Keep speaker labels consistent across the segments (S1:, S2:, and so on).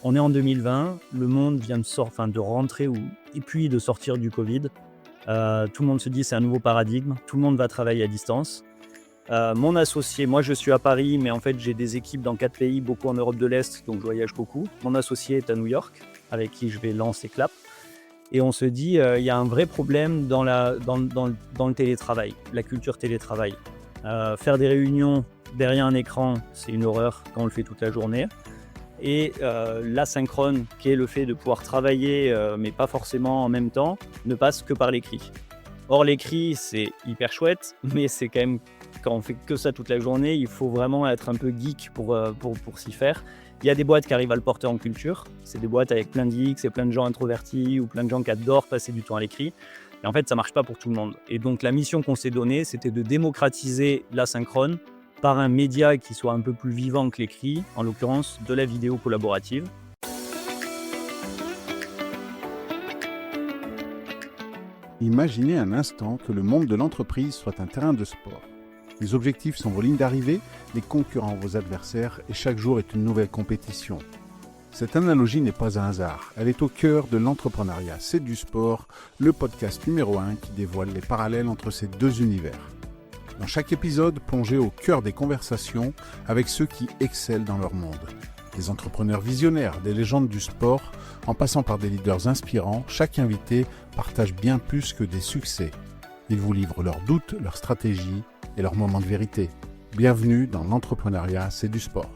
S1: On est en 2020, le monde vient de rentrer et puis de sortir du Covid. Tout le monde se dit c'est un nouveau paradigme, tout le monde va travailler à distance. Mon associé, moi je suis à Paris, mais en fait j'ai des équipes dans 4 pays, beaucoup en Europe de l'Est, donc je voyage beaucoup. Mon associé est à New York, avec qui je vais lancer Clap. Et on se dit, il y a un vrai problème dans le télétravail, la culture télétravail. Faire des réunions derrière un écran, c'est une horreur quand on le fait toute la journée. Et l'asynchrone, qui est le fait de pouvoir travailler, mais pas forcément en même temps, ne passe que par l'écrit. Or, l'écrit, c'est hyper chouette, mais c'est quand même, quand on fait que ça toute la journée, il faut vraiment être un peu geek pour s'y faire. Il y a des boîtes qui arrivent à le porter en culture. C'est des boîtes avec plein de geeks et plein de gens introvertis ou plein de gens qui adorent passer du temps à l'écrit. Et en fait, ça marche pas pour tout le monde. Et donc, la mission qu'on s'est donnée, c'était de démocratiser l'asynchrone par un média qui soit un peu plus vivant que l'écrit, en l'occurrence de la vidéo collaborative.
S2: Imaginez un instant que le monde de l'entreprise soit un terrain de sport. Les objectifs sont vos lignes d'arrivée, les concurrents vos adversaires et chaque jour est une nouvelle compétition. Cette analogie n'est pas un hasard, elle est au cœur de l'entrepreneuriat. C'est du sport, le podcast numéro 1 qui dévoile les parallèles entre ces deux univers. Dans chaque épisode, plongez au cœur des conversations avec ceux qui excellent dans leur monde. Des entrepreneurs visionnaires, des légendes du sport, en passant par des leaders inspirants, chaque invité partage bien plus que des succès. Ils vous livrent leurs doutes, leurs stratégies et leurs moments de vérité. Bienvenue dans l'entrepreneuriat, c'est du sport.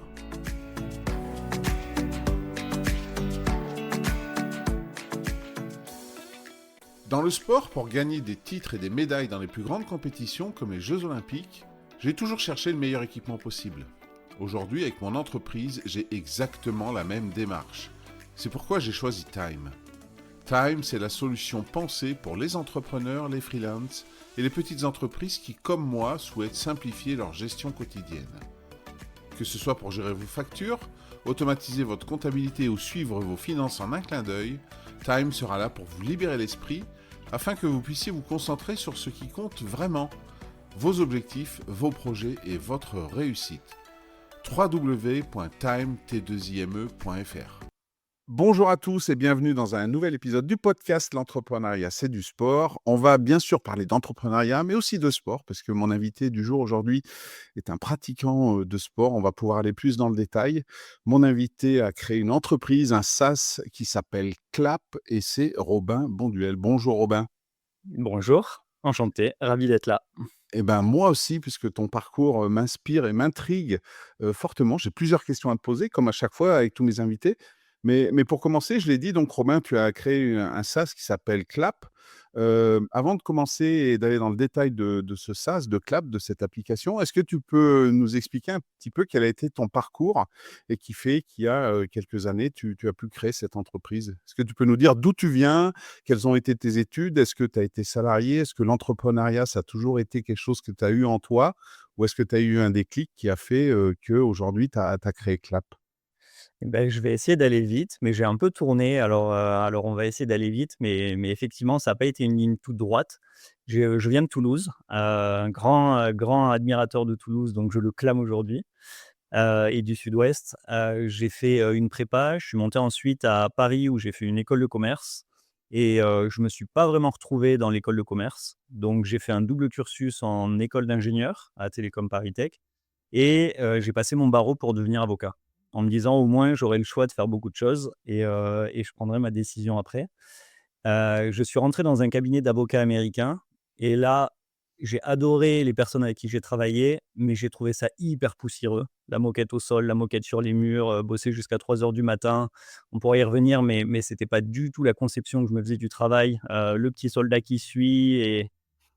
S2: Dans le sport, pour gagner des titres et des médailles dans les plus grandes compétitions comme les Jeux Olympiques, j'ai toujours cherché le meilleur équipement possible. Aujourd'hui, avec mon entreprise, j'ai exactement la même démarche. C'est pourquoi j'ai choisi Time. Time, c'est la solution pensée pour les entrepreneurs, les freelances et les petites entreprises qui, comme moi, souhaitent simplifier leur gestion quotidienne. Que ce soit pour gérer vos factures, automatiser votre comptabilité ou suivre vos finances en un clin d'œil, Time sera là pour vous libérer l'esprit afin que vous puissiez vous concentrer sur ce qui compte vraiment, vos objectifs, vos projets et votre réussite. www.time.fr. Bonjour à tous et bienvenue dans un nouvel épisode du podcast L'entrepreneuriat, c'est du sport. On va bien sûr parler d'entrepreneuriat, mais aussi de sport, parce que mon invité du jour aujourd'hui est un pratiquant de sport. On va pouvoir aller plus dans le détail. Mon invité a créé une entreprise, un SaaS qui s'appelle Clap, et c'est Robin Bonduel. Bonjour Robin.
S1: Bonjour, enchanté, ravi d'être là.
S2: Eh ben, moi aussi, puisque ton parcours m'inspire et m'intrigue fortement. J'ai plusieurs questions à te poser, comme à chaque fois avec tous mes invités. Mais pour commencer, je l'ai dit, donc Romain, tu as créé un SaaS qui s'appelle Clap. Avant de commencer et d'aller dans le détail de ce SaaS, de Clap, de cette application, est-ce que tu peux nous expliquer un petit peu quel a été ton parcours et qui fait qu'il y a quelques années, tu as pu créer cette entreprise? Est-ce que tu peux nous dire d'où tu viens? Quelles ont été tes études? Est-ce que tu as été salarié? Est-ce que l'entrepreneuriat, ça a toujours été quelque chose que tu as eu en toi? Ou est-ce que tu as eu un déclic qui a fait qu'aujourd'hui, tu as créé Clap?
S1: Eh ben, je vais essayer d'aller vite, mais j'ai un peu tourné. Alors on va essayer d'aller vite, mais effectivement, ça n'a pas été une ligne toute droite. Je viens de Toulouse, un grand admirateur de Toulouse, donc je le clame aujourd'hui, et du Sud-Ouest. J'ai fait, une prépa, je suis monté ensuite à Paris où j'ai fait une école de commerce et je me suis pas vraiment retrouvé dans l'école de commerce. Donc j'ai fait un double cursus en école d'ingénieur à Télécom Paris Tech et j'ai passé mon barreau pour devenir avocat. En me disant: «Au moins, j'aurai le choix de faire beaucoup de choses et je prendrai ma décision après». Je suis rentré dans un cabinet d'avocats américains et là, j'ai adoré les personnes avec qui j'ai travaillé, mais j'ai trouvé ça hyper poussiéreux. La moquette au sol, la moquette sur les murs, bosser jusqu'à 3 heures du matin. On pourrait y revenir, mais c'était pas du tout la conception que je me faisais du travail. Le petit soldat qui suit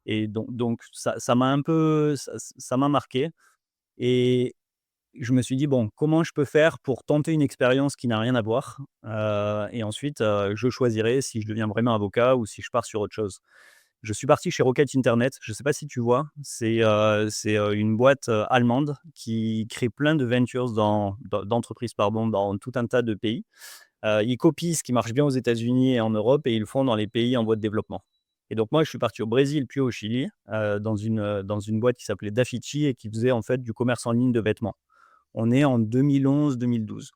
S1: et donc ça m'a un peu ça m'a marqué et je me suis dit: «Bon, comment je peux faire pour tenter une expérience qui n'a rien à voir?» Et ensuite, je choisirai si je deviens vraiment avocat ou si je pars sur autre chose. Je suis parti chez Rocket Internet, je ne sais pas si tu vois? C'est une boîte, allemande qui crée plein de ventures d'entreprises pardon, dans tout un tas de pays. Ils copient ce qui marche bien aux États-Unis et en Europe et ils le font dans les pays en voie de développement. Et donc moi, je suis parti au Brésil puis au Chili, dans une boîte qui s'appelait Dafiti et qui faisait en fait du commerce en ligne de vêtements. On est en 2011-2012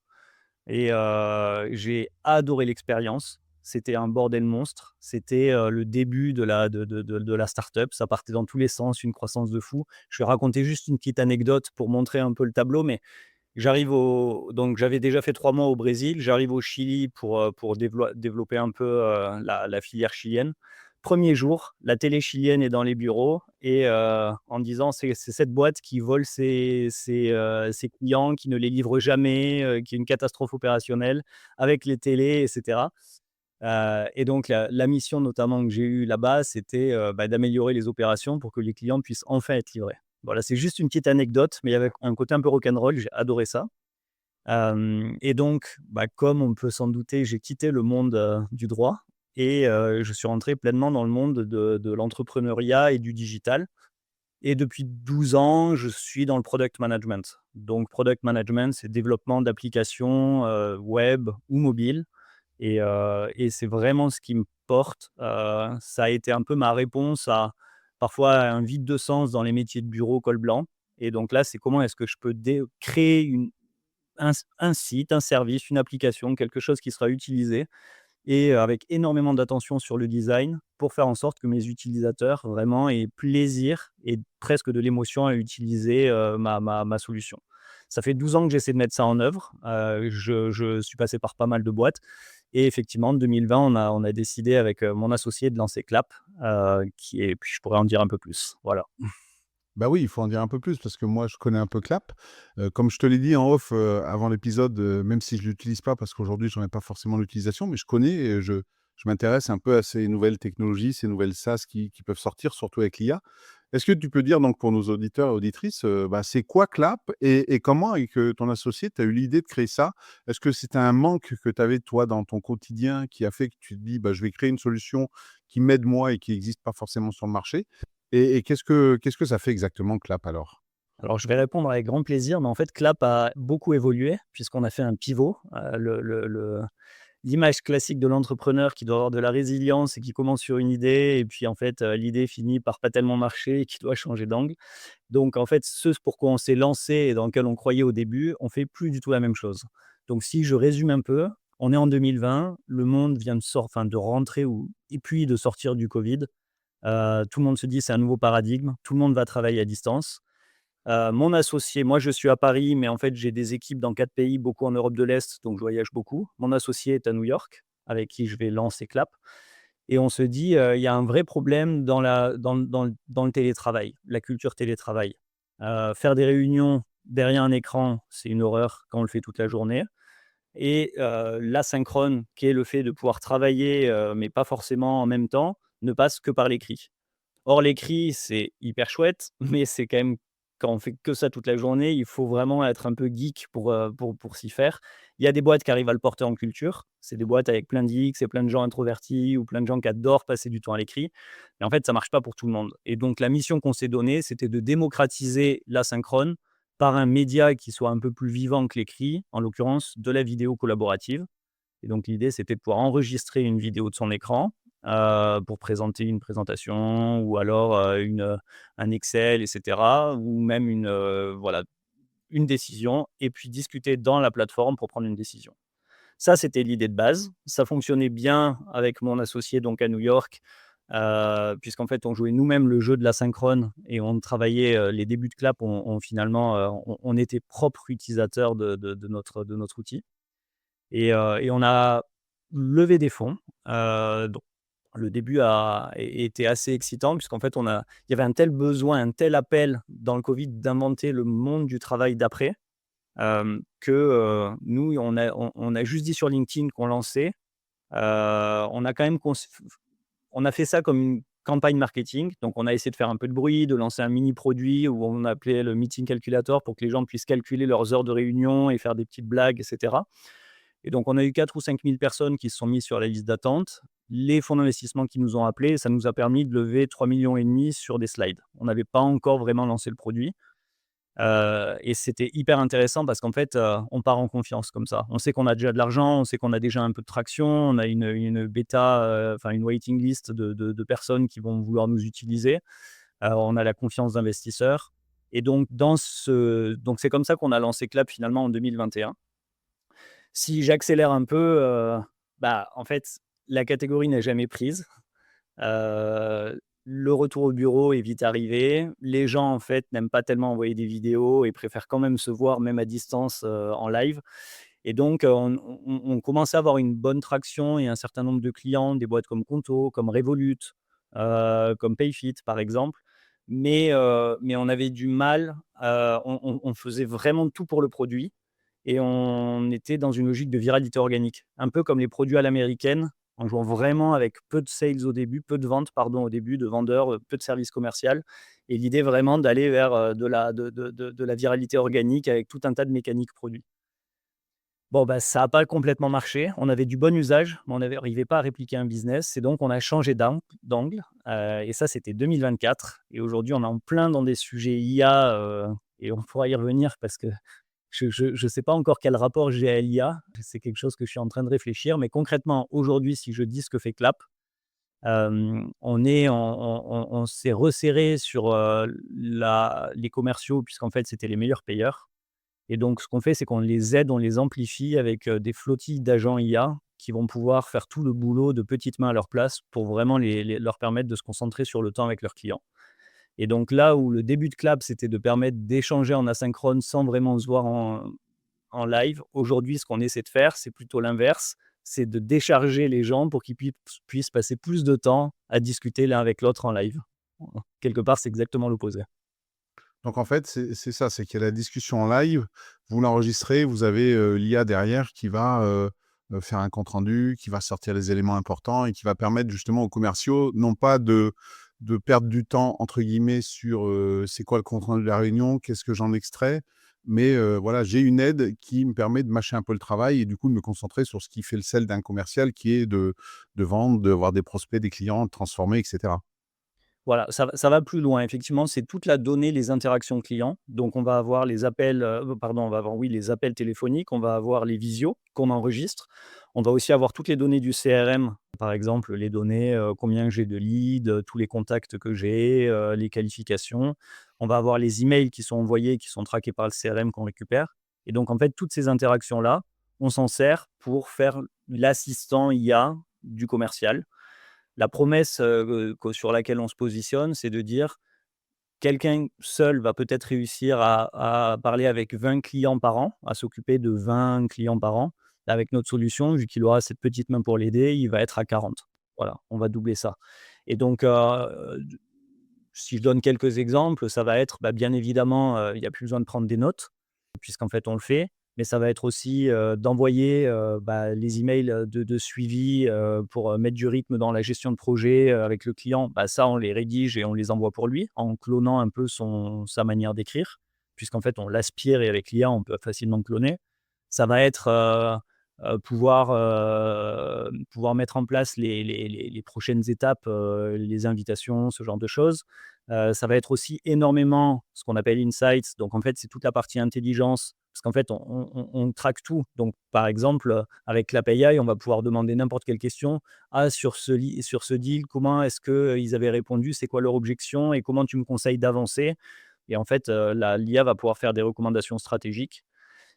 S1: et j'ai adoré l'expérience. C'était un bordel monstre. C'était, le début de la start-up. Ça partait dans tous les sens, une croissance de fou. Je vais raconter juste une petite anecdote pour montrer un peu le tableau, mais donc j'avais déjà fait 3 mois au Brésil. J'arrive au Chili pour développer un peu, la filière chilienne. Premier jour, la télé chilienne est dans les bureaux et en disant: «C'est cette boîte qui vole ses clients, qui ne les livre jamais, qui est une catastrophe opérationnelle avec les télés» et cetera. Et donc la mission notamment que j'ai eue là-bas, c'était, d'améliorer les opérations pour que les clients puissent enfin être livrés. Voilà, c'est juste une petite anecdote, mais il y avait un côté un peu rock'n'roll, j'ai adoré ça. Et donc, comme on peut s'en douter, j'ai quitté le monde, du droit et je suis rentré pleinement dans le monde de l'entrepreneuriat et du digital. Et depuis 12 ans, je suis dans le product management. Donc product management, c'est développement d'applications, web ou mobiles et c'est vraiment ce qui me porte. Ça a été un peu ma réponse à parfois un vide de sens dans les métiers de bureau col blanc et donc là, c'est comment est-ce que je peux créer un site, un service, une application, quelque chose qui sera utilisé et avec énormément d'attention sur le design pour faire en sorte que mes utilisateurs vraiment aient plaisir et presque de l'émotion à utiliser, ma solution. Ça fait 12 ans que j'essaie de mettre ça en œuvre. Je suis passé par pas mal de boîtes et effectivement en 2020, on a décidé avec, mon associé de lancer Clap, qui est puis je pourrais en dire un peu plus. Voilà.
S2: Bah oui, il faut en dire un peu plus parce que moi, je connais un peu Clap. Comme je te l'ai dit en off, avant l'épisode, même si je l'utilise pas parce qu'aujourd'hui, j'en ai pas forcément l'utilisation, mais je connais et je m'intéresse un peu à ces nouvelles technologies, ces nouvelles SaaS qui peuvent sortir, surtout avec l'IA. Est-ce que tu peux dire donc pour nos auditeurs et auditrices, c'est quoi Clap et comment avec, ton associé, tu as eu l'idée de créer ça? Est-ce que c'était un manque que tu avais toi dans ton quotidien qui a fait que tu te dis: «Bah, je vais créer une solution qui m'aide moi et qui existe pas forcément sur le marché»? Et qu'est-ce que ça fait exactement Clap alors?
S1: Alors je vais répondre avec grand plaisir, mais en fait Clap a beaucoup évolué puisqu'on a fait un pivot. L'image classique de l'entrepreneur qui doit avoir de la résilience et qui commence sur une idée et puis en fait, l'idée finit par pas tellement marcher et qui doit changer d'angle. Donc en fait, ce pourquoi on s'est lancé et dans lequel on croyait au début, on fait plus du tout la même chose. Donc si je résume un peu, on est en 2020, le monde vient de rentrer ou et puis de sortir du covid. Tout le monde se dit: «C'est un nouveau paradigme», tout le monde va travailler à distance. Mon associé, moi je suis à Paris, mais en fait j'ai des équipes dans 4 pays, beaucoup en Europe de l'Est, donc je voyage beaucoup. Mon associé est à New York, avec qui je vais lancer Clap et on se dit, il y a un vrai problème dans le télétravail, la culture télétravail. Faire des réunions derrière un écran, c'est une horreur quand on le fait toute la journée et l'asynchrone, qui est le fait de pouvoir travailler, mais pas forcément en même temps, ne passe que par l'écrit. Or l'écrit, c'est hyper chouette, mais c'est quand même quand on fait que ça toute la journée, il faut vraiment être un peu geek pour s'y faire. Il y a des boîtes qui arrivent à le porter en culture. C'est des boîtes avec plein de geeks et plein de gens introvertis ou plein de gens qui adorent passer du temps à l'écrit. Mais en fait, ça marche pas pour tout le monde. Et donc la mission qu'on s'est donnée, c'était de démocratiser l'asynchrone par un média qui soit un peu plus vivant que l'écrit, en l'occurrence de la vidéo collaborative. Et donc l'idée, c'était de pouvoir enregistrer une vidéo de son écran, pour présenter une présentation ou alors, un Excel et cetera ou même voilà, une décision et puis discuter dans la plateforme pour prendre une décision. Ça, c'était l'idée de base. Ça fonctionnait bien avec mon associé donc à New York, puisqu'en fait, on jouait nous-mêmes le jeu de l'asynchrone et on travaillait, les débuts de Clap, on finalement, on était propre utilisateur de notre outil et on a levé des fonds, donc le début a été assez excitant puisqu'en fait il y avait un tel besoin, un tel appel dans le covid d'inventer le monde du travail d'après, que, nous on a juste dit sur LinkedIn qu'on lançait. On a quand même on a fait ça comme une campagne marketing, donc on a essayé de faire un peu de bruit, de lancer un mini produit où on appelait le meeting calculator pour que les gens puissent calculer leurs heures de réunion et faire des petites blagues et cetera. Et donc, on a eu 4 ou 5 000 personnes qui se sont mises sur la liste d'attente. Les fonds d'investissement qui nous ont appelés, ça nous a permis de lever 3,5 millions sur des slides. On n'avait pas encore vraiment lancé le produit, et c'était hyper intéressant parce qu'en fait, on part en confiance comme ça. On sait qu'on a déjà de l'argent, on sait qu'on a déjà un peu de traction, on a une bêta, enfin une waiting list de personnes qui vont vouloir nous utiliser. On a la confiance d'investisseurs et donc c'est comme ça qu'on a lancé Clap finalement en 2021. Si j'accélère un peu, en fait, la catégorie n'est jamais prise. Le retour au bureau est vite arrivé. Les gens, en fait, n'aiment pas tellement envoyer des vidéos et préfèrent quand même se voir, même à distance, en live. Et donc, on commence à avoir une bonne traction et un certain nombre de clients, des boîtes comme Conto, comme Revolut, comme Payfit, par exemple. Mais on avait du mal, on faisait vraiment tout pour le produit et on était dans une logique de viralité organique. Un peu comme les produits à l'américaine, en jouant vraiment avec peu de sales au début, peu de ventes, pardon, au début, de vendeurs, peu de service commercial et l'idée vraiment d'aller vers, de la viralité organique avec tout un tas de mécaniques produits. Bon, bah, ça a pas complètement marché. On avait du bon usage, mais on n'arrivait pas à répliquer un business et donc on a changé d'angle, et ça, c'était 2024 et aujourd'hui, on est en plein dans des sujets IA, et on pourra y revenir parce que je sais pas encore quel rapport j'ai à l'IA. C'est quelque chose que je suis en train de réfléchir, mais concrètement, aujourd'hui, si je dis ce que fait Clap, on s'est resserré sur, les commerciaux puisqu'en fait, c'était les meilleurs payeurs. Et donc, ce qu'on fait, c'est qu'on les aide, on les amplifie avec, des flottilles d'agents IA qui vont pouvoir faire tout le boulot de petites mains à leur place pour vraiment leur permettre de se concentrer sur le temps avec leurs clients. Et donc là où le début de Clap, c'était de permettre d'échanger en asynchrone sans vraiment se voir en live, aujourd'hui, ce qu'on essaie de faire, c'est plutôt l'inverse, c'est de décharger les gens pour qu'ils puissent passer plus de temps à discuter l'un avec l'autre en live. Quelque part, c'est exactement l'opposé.
S2: Donc en fait, c'est ça, c'est qu'il y a la discussion en live, vous l'enregistrez, vous avez, l'IA derrière qui va, faire un compte rendu, qui va sortir les éléments importants et qui va permettre justement aux commerciaux, non pas de «perdre du temps» entre guillemets sur, c'est quoi le compte rendu de la réunion, qu'est-ce que j'en extrais? Mais, voilà, j'ai une aide qui me permet de mâcher un peu le travail et du coup de me concentrer sur ce qui fait le sel d'un commercial qui est de vendre, d'avoir des prospects, des clients, de transformer et cetera.
S1: Voilà, ça va plus loin. Effectivement, c'est toute la donnée, les interactions clients. Donc, on va avoir les appels, pardon, on va avoir, oui, les appels téléphoniques, on va avoir les visios qu'on enregistre. On va aussi avoir toutes les données du CRM, par exemple, les données, combien j'ai de leads, tous les contacts que j'ai, les qualifications. On va avoir les emails qui sont envoyés, qui sont traqués par le CRM qu'on récupère. Et donc, en fait, toutes ces interactions-là, on s'en sert pour faire l'assistant IA du commercial. La promesse, que sur laquelle on se positionne, c'est de dire: quelqu'un seul va peut-être réussir à parler avec 20 clients par an, à s'occuper de 20 clients par an. Avec notre solution, vu qu'il aura cette petite main pour l'aider, il va être à 40. Voilà, on va doubler ça. Et donc, si je donne quelques exemples, ça va être, bien évidemment, il n'y a plus besoin de prendre des notes puisqu'en fait on le fait. Mais ça va être aussi, d'envoyer, les emails, de suivi, pour, mettre du rythme dans la gestion de projet, avec le client. Ça, on les rédige et on les envoie pour lui, en clonant un peu sa manière d'écrire, puisqu'en fait on l'aspire et avec l'IA, on peut facilement cloner. Ça va être, pouvoir mettre en place les prochaines étapes, les invitations, ce genre de choses. Ça va être aussi énormément ce qu'on appelle insights. Donc en fait, c'est toute la partie intelligence, parce qu'en fait, on traque tout. Donc par exemple, avec l'API, on va pouvoir demander n'importe quelle question. «Ah, sur ce deal, comment est-ce qu'ils avaient répondu? C'est quoi leur objection et comment tu me conseilles d'avancer?» Et en fait, l'IA va pouvoir faire des recommandations stratégiques.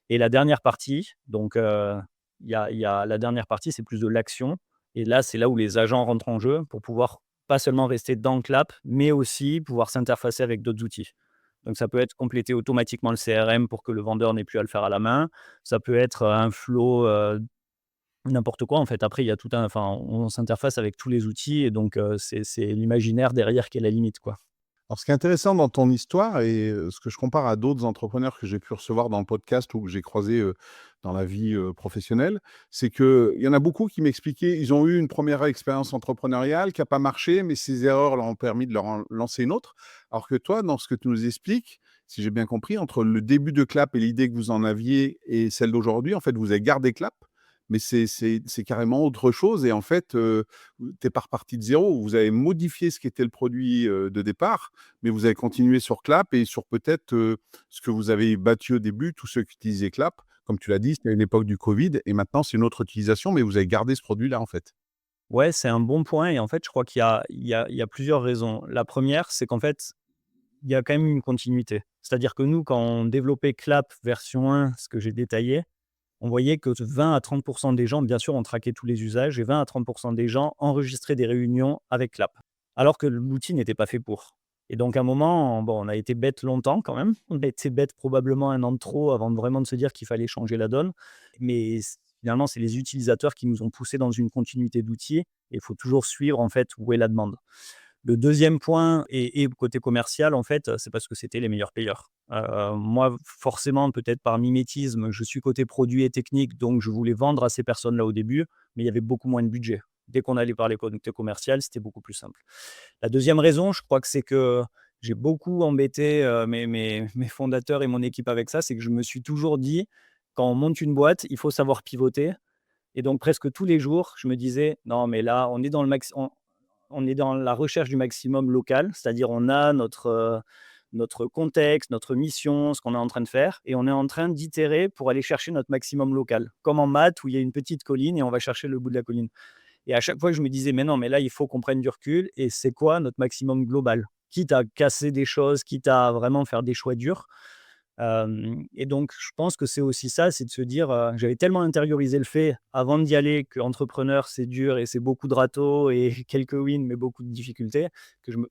S1: Et la dernière partie, donc il y a la dernière partie, c'est plus de l'action et là, c'est là où les agents rentrent en jeu pour pouvoir pas seulement rester dans le Clap, mais aussi pouvoir s'interfacer avec d'autres outils. Donc ça peut être compléter automatiquement le CRM pour que le vendeur n'ait plus à le faire à la main. Ça peut être, un flow, n'importe quoi en fait. Après, il y a tout un enfin, on s'interface avec tous les outils et donc c'est l'imaginaire derrière qui est la limite, quoi.
S2: Alors, ce qui est intéressant dans ton histoire et ce que je compare à d'autres entrepreneurs que j'ai pu recevoir dans le podcast ou que j'ai croisés, dans la vie, professionnelle, c'est qu'il y en a beaucoup qui m'expliquaient, ils ont eu une première expérience entrepreneuriale qui a pas marché, mais ces erreurs leur ont permis de leur en lancer une autre. Alors que toi, dans ce que tu nous expliques, si j'ai bien compris, entre le début de Clap et l'idée que vous en aviez et celle d'aujourd'hui, en fait, vous avez gardé Clap, mais c'est carrément autre chose et en fait, tu es pas reparti de zéro. Vous avez modifié ce qui était le produit, de départ, mais vous avez continué sur Clap et sur peut-être, ce que vous avez battu au début, tous ceux qui utilisaient Clap. Comme tu l'as dit, c'était à une époque du covid et maintenant c'est une autre utilisation, mais vous avez gardé ce produit-là, en fait.
S1: Ouais, c'est un bon point et en fait, je crois qu'il y a plusieurs raisons. La première, c'est qu'en fait, il y a quand même une continuité. C'est-à-dire que nous, quand on développait Clap version 1, ce que j'ai détaillé, on voyait que 20 à 30 des gens, bien sûr, on traquait tous les usages et 20 à 30 des gens enregistraient des réunions avec l'app, alors que l'outil n'était pas fait pour. Et donc à un moment, bon, on a été bête longtemps quand même. On a été bête probablement 1 an de trop avant de vraiment de se dire qu'il fallait changer la donne. Mais finalement, c'est les utilisateurs qui nous ont poussés dans une continuité d'outils et il faut toujours suivre en fait où est la demande. Le deuxième point et côté commercial, en fait, c'est parce que c'était les meilleurs payeurs. Moi, forcément, peut-être par mimétisme, je suis côté produit et technique, donc je voulais vendre à ces personnes-là au début, mais il y avait beaucoup moins de budget. Dès qu'on allait parler côté commercial, c'était beaucoup plus simple. La deuxième raison, je crois que c'est que j'ai beaucoup embêté, mes fondateurs et mon équipe avec ça, c'est que je me suis toujours dit: «Quand on monte une boîte, il faut savoir pivoter» et donc presque tous les jours, je me disais: «Non, mais là, on est dans le max on est dans la recherche du maximum local, c'est-à-dire on a notre contexte, notre mission, ce qu'on est en train de faire et on est en train d'itérer pour aller chercher notre maximum local». Comme en maths où il y a une petite colline et on va chercher le bout de la colline. Et à chaque fois, je me disais: «Mais non, mais là, il faut qu'on prenne du recul et c'est quoi notre maximum global?» Quitte à casser des choses, quitte à vraiment faire des choix durs. Et donc je pense que c'est aussi ça, c'est de se dire, j'avais tellement intériorisé le fait avant d'y aller qu'entrepreneur, c'est dur et c'est beaucoup de râteaux et quelques wins, mais beaucoup de difficultés,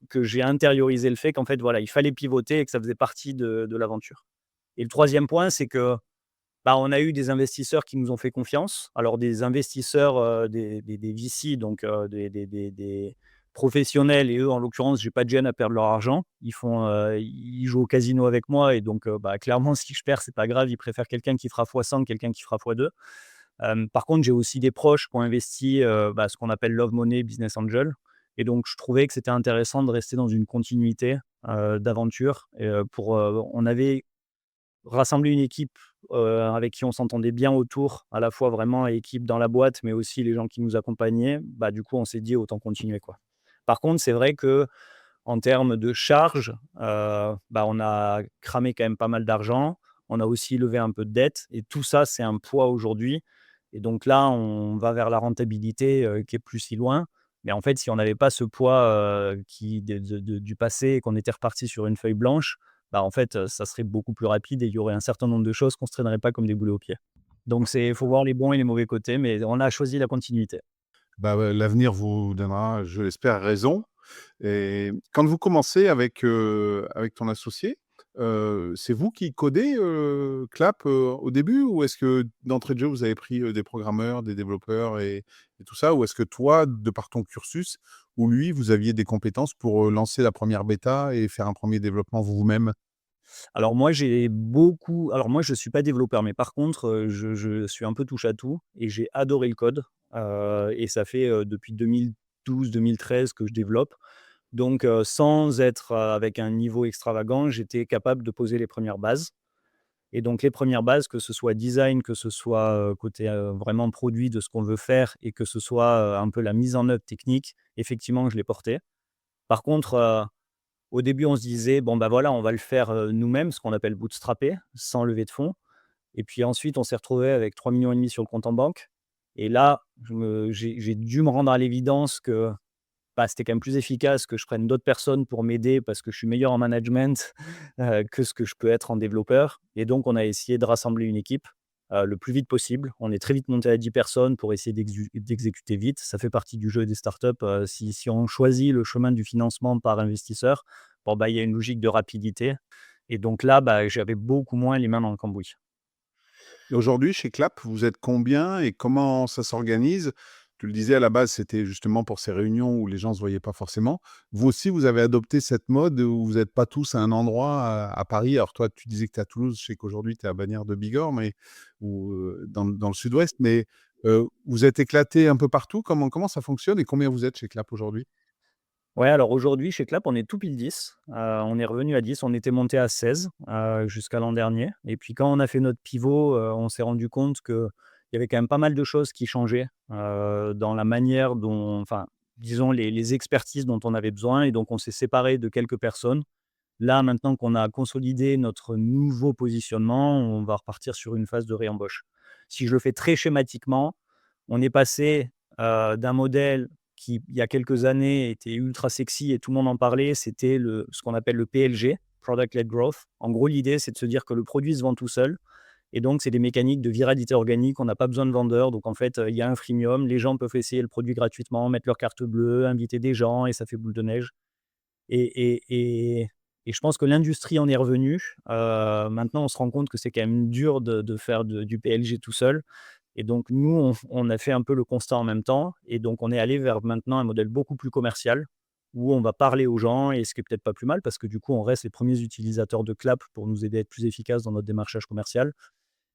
S1: que j'ai intériorisé le fait qu'en fait, voilà, il fallait pivoter et que ça faisait partie de l'aventure. Et le troisième point, c'est que bah, on a eu des investisseurs qui nous ont fait confiance. Alors des investisseurs, des VC, donc des professionnels et eux, en l'occurrence, j'ai pas de gêne à perdre leur argent. Ils jouent au casino avec moi et donc bah, clairement, si je perds, c'est pas grave. Ils préfèrent quelqu'un qui fera fois 100 que quelqu'un qui fera fois 2. Par contre, j'ai aussi des proches qui ont investi, bah, ce qu'on appelle Love Money Business Angel et donc je trouvais que c'était intéressant de rester dans une continuité, d'aventure et on avait rassembler une équipe, avec qui on s'entendait bien autour, à la fois vraiment équipe dans la boîte, mais aussi les gens qui nous accompagnaient, bah, du coup, on s'est dit: «Autant continuer, quoi». Par contre, c'est vrai que en termes de charges, bah, on a cramé quand même pas mal d'argent. On a aussi levé un peu de dette et tout ça, c'est un poids aujourd'hui et donc là, on va vers la rentabilité, qui est plus si loin. Mais en fait, si on n'avait pas ce poids, qui du passé et qu'on était reparti sur une feuille blanche, bah, en fait, ça serait beaucoup plus rapide et il y aurait un certain nombre de choses qu'on ne se traînerait pas comme des boulets aux pieds. Donc il faut voir les bons et les mauvais côtés, mais on a choisi la continuité.
S2: Bah, ouais, l'avenir vous donnera, je l'espère, raison. Et quand vous commencez avec ton associé, c'est vous qui codez, Clap, au début? Ou est-ce que d'entrée de jeu, vous avez pris, des programmeurs, des développeurs et tout ça? Ou est-ce que toi, de par ton cursus ou lui, vous aviez des compétences pour, lancer la première bêta et faire un premier développement vous-même?
S1: Alors moi, je suis pas développeur, mais par contre, je suis un peu touche à tout et j'ai adoré le code, et ça fait, depuis 2012-2013 que je développe. Donc, sans être, avec un niveau extravagant, j'étais capable de poser les premières bases et donc les premières bases, que ce soit design, que ce soit, côté, vraiment produit de ce qu'on veut faire et que ce soit, un peu la mise en œuvre technique, effectivement, je l'ai porté. Par contre, au début, on se disait: «Bon, bah, voilà, on va le faire, nous-mêmes», ce qu'on appelle bootstrapper, sans lever de fonds et puis ensuite, on s'est retrouvé avec 3,5 millions sur le compte en banque et là, j'ai dû me rendre à l'évidence que, bah, c'était quand même plus efficace que je prenne d'autres personnes pour m'aider parce que je suis meilleur en management, que ce que je peux être en développeur et donc on a essayé de rassembler une équipe, le plus vite possible. On est très vite monté à 10 personnes pour essayer d'exécuter vite. Ça fait partie du jeu des startups, si on choisit le chemin du financement par investisseur, bon, bah, il y a une logique de rapidité et donc là, bah, j'avais beaucoup moins les mains dans le cambouis.
S2: Et aujourd'hui, chez Clap, vous êtes combien et comment ça s'organise? Tu le disais, à la base, c'était justement pour ces réunions où les gens se voyaient pas forcément. Vous aussi, vous avez adopté cette mode où vous êtes pas tous à un endroit à Paris. Alors toi, tu disais que tu es à Toulouse, je sais qu'aujourd'hui tu es à Bagnères de Bigorre, mais ou, dans le sud-ouest, mais, vous êtes éclatés un peu partout? Comment ça fonctionne et combien vous êtes chez Clap aujourd'hui?
S1: Ouais, alors aujourd'hui, chez Clap, on est tout pile 10. On est revenu à 10. On était monté à 16 jusqu'à l'an dernier. Et puis quand on a fait notre pivot, on s'est rendu compte qu'il y avait quand même pas mal de choses qui changeaient dans la manière dont, enfin, disons, les expertises dont on avait besoin. Et donc, on s'est séparé de quelques personnes. Là, maintenant qu'on a consolidé notre nouveau positionnement, on va repartir sur une phase de réembauche. Si je le fais très schématiquement, on est passé, d'un modèle qui, il y a quelques années, était ultra sexy et tout le monde en parlait, c'était ce qu'on appelle le PLG, Product Led Growth. En gros, l'idée, c'est de se dire que le produit se vend tout seul et donc c'est des mécaniques de viralité organique. On n'a pas besoin de vendeurs, donc en fait, il y a un freemium. Les gens peuvent essayer le produit gratuitement, mettre leur carte bleue, inviter des gens et ça fait boule de neige. Et je pense que l'industrie en est revenue. Maintenant, on se rend compte que c'est quand même dur de faire du PLG tout seul. Et donc nous, on a fait un peu le constat en même temps et donc on est allé vers maintenant un modèle beaucoup plus commercial, où on va parler aux gens et ce qui est peut-être pas plus mal parce que du coup, on reste les premiers utilisateurs de Clap pour nous aider à être plus efficaces dans notre démarchage commercial.